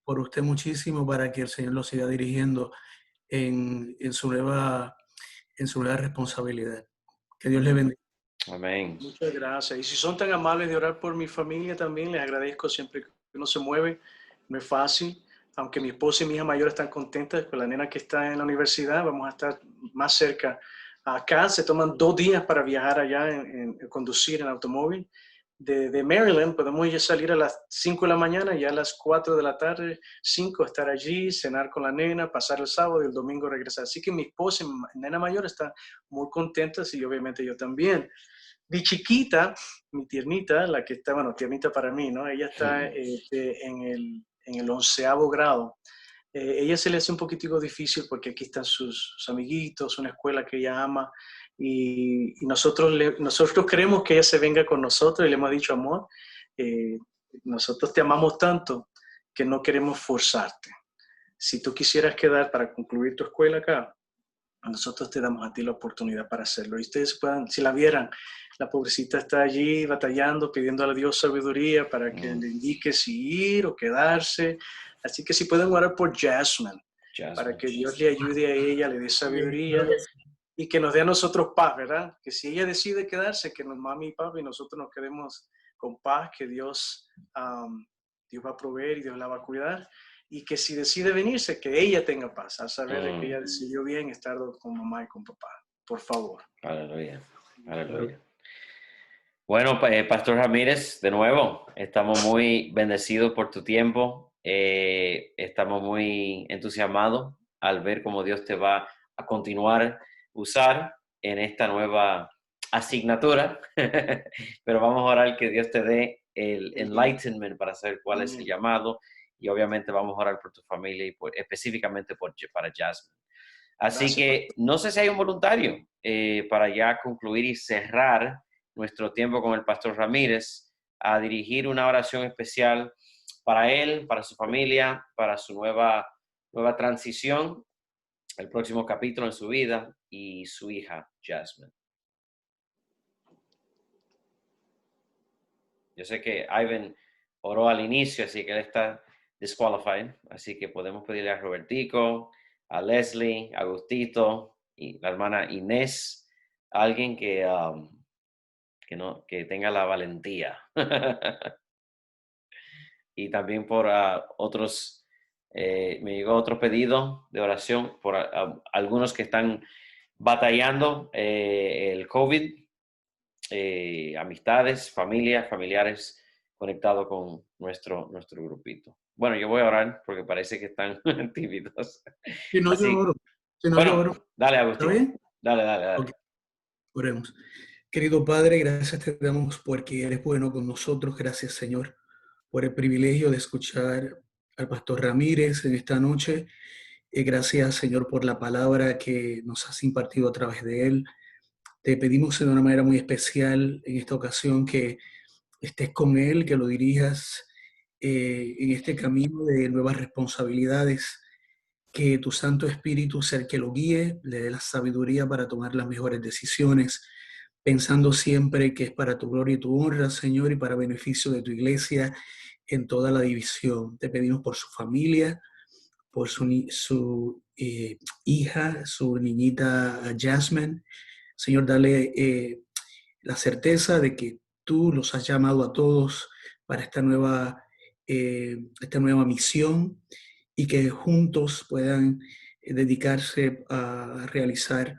por usted muchísimo para que el Señor lo siga dirigiendo en su nueva responsabilidad. Que Dios le bendiga. Amén. Muchas gracias. Y si son tan amables de orar por mi familia también, les agradezco. Siempre que uno se mueve, no es fácil. Aunque mi esposa y mi hija mayor están contentas con la nena que está en la universidad, vamos a estar más cerca. Acá se toman 2 días para viajar allá, en conducir en automóvil. De Maryland podemos ya salir a las 5 de la mañana y a las 4 de la tarde, 5, estar allí, cenar con la nena, pasar el sábado y el domingo regresar. Así que mi esposa y mi nena mayor están muy contentas, y obviamente yo también. Mi chiquita, mi tiernita, la que está, bueno, tiernita para mí, ¿no? Ella está en el 11º grado. Ella se le hace un poquitico difícil porque aquí están sus amiguitos, una escuela que ella ama, y nosotros queremos que ella se venga con nosotros, y le hemos dicho, amor, nosotros te amamos tanto que no queremos forzarte. Si tú quisieras quedar para concluir tu escuela acá, nosotros te damos a ti la oportunidad para hacerlo. Y ustedes puedan, si la vieran, la pobrecita está allí batallando, pidiendo a Dios sabiduría para que le indique si ir o quedarse. Así que si pueden orar por Jasmine, para que Dios le ayude a ella, le dé sabiduría, y que nos dé a nosotros paz, ¿verdad? Que si ella decide quedarse, que nos mami y papi, nosotros nos quedemos con paz, que Dios va a proveer y Dios la va a cuidar. Y que si decide venirse, que ella tenga paz, al saber de que ella decidió bien estar con mamá y con papá. Por favor. Aleluya, aleluya. Bueno, Pastor Ramírez, de nuevo, estamos muy bendecidos por tu tiempo. Estamos muy entusiasmados al ver cómo Dios te va a continuar usar en esta nueva asignatura. Pero vamos a orar que Dios te dé el enlightenment para saber cuál es el llamado. Y obviamente vamos a orar por tu familia y específicamente para Jasmine. Así Gracias, que no sé si hay un voluntario para ya concluir y cerrar nuestro tiempo con el Pastor Ramírez, a dirigir una oración especial para él, para su familia, para su nueva transición, el próximo capítulo en su vida, y su hija, Jasmine. Yo sé que Ivan oró al inicio, así que él está disqualified, así que podemos pedirle a Robertico, a Leslie, a Agustito y la hermana Inés, alguien que tenga la valentía. Y también por otros, me llegó otro pedido de oración por algunos que están batallando el COVID, amistades, familiares conectados con nuestro grupito. Bueno, yo voy a orar porque parece que están tímidos. Si no, yo Así, oro. Si no, yo bueno, oro. dale, ¿Está Agustín. bien? Dale, dale, Ok, dale. oremos. Querido Padre, gracias te damos porque eres bueno con nosotros. Gracias, Señor, por el privilegio de escuchar al pastor Ramírez en esta noche. Gracias, Señor, por la palabra que nos has impartido a través de él. Te pedimos de una manera muy especial en esta ocasión que estés con él, que lo dirijas en este camino de nuevas responsabilidades, que tu Santo Espíritu sea el que lo guíe, le dé la sabiduría para tomar las mejores decisiones, pensando siempre que es para tu gloria y tu honra, Señor, y para beneficio de tu iglesia en toda la división. Te pedimos por su familia, por su hija, su niñita Jasmine. Señor, dale la certeza de que tú los has llamado a todos para esta nueva misión y que juntos puedan dedicarse a realizar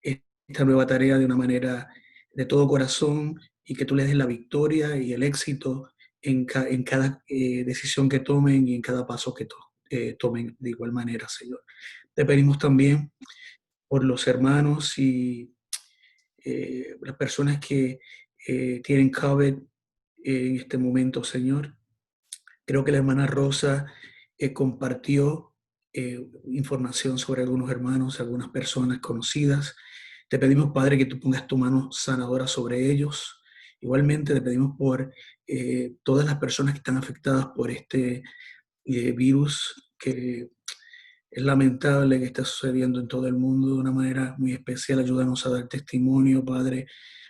esta nueva tarea de una manera de todo corazón y que tú les des la victoria y el éxito en cada decisión que tomen y en cada paso que tomen de igual manera, Señor. Te pedimos también por los hermanos y las personas que tienen COVID en este momento, Señor. Creo que la hermana Rosa compartió información sobre algunos hermanos, algunas personas conocidas. Te pedimos, Padre, que tú pongas tu mano sanadora sobre ellos. Igualmente te pedimos por todas las personas que están afectadas por este virus que es lamentable que está sucediendo en todo el mundo de una manera muy especial. Ayúdanos a dar testimonio, Padre,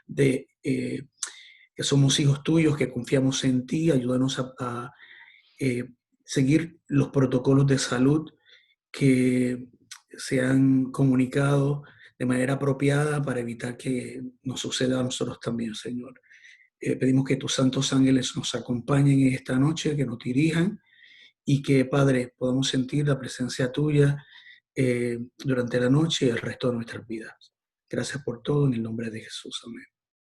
de que somos hijos tuyos, que confiamos en ti. Ayúdanos a eh, seguir los protocolos de salud que se han comunicado de manera apropiada para evitar que nos suceda a nosotros también, Señor. Pedimos que tus santos ángeles nos acompañen en esta noche, que nos dirijan y que, Padre, podamos sentir la presencia tuya durante la noche y el resto de nuestras vidas. Gracias por todo, en el nombre de Jesús. Amén.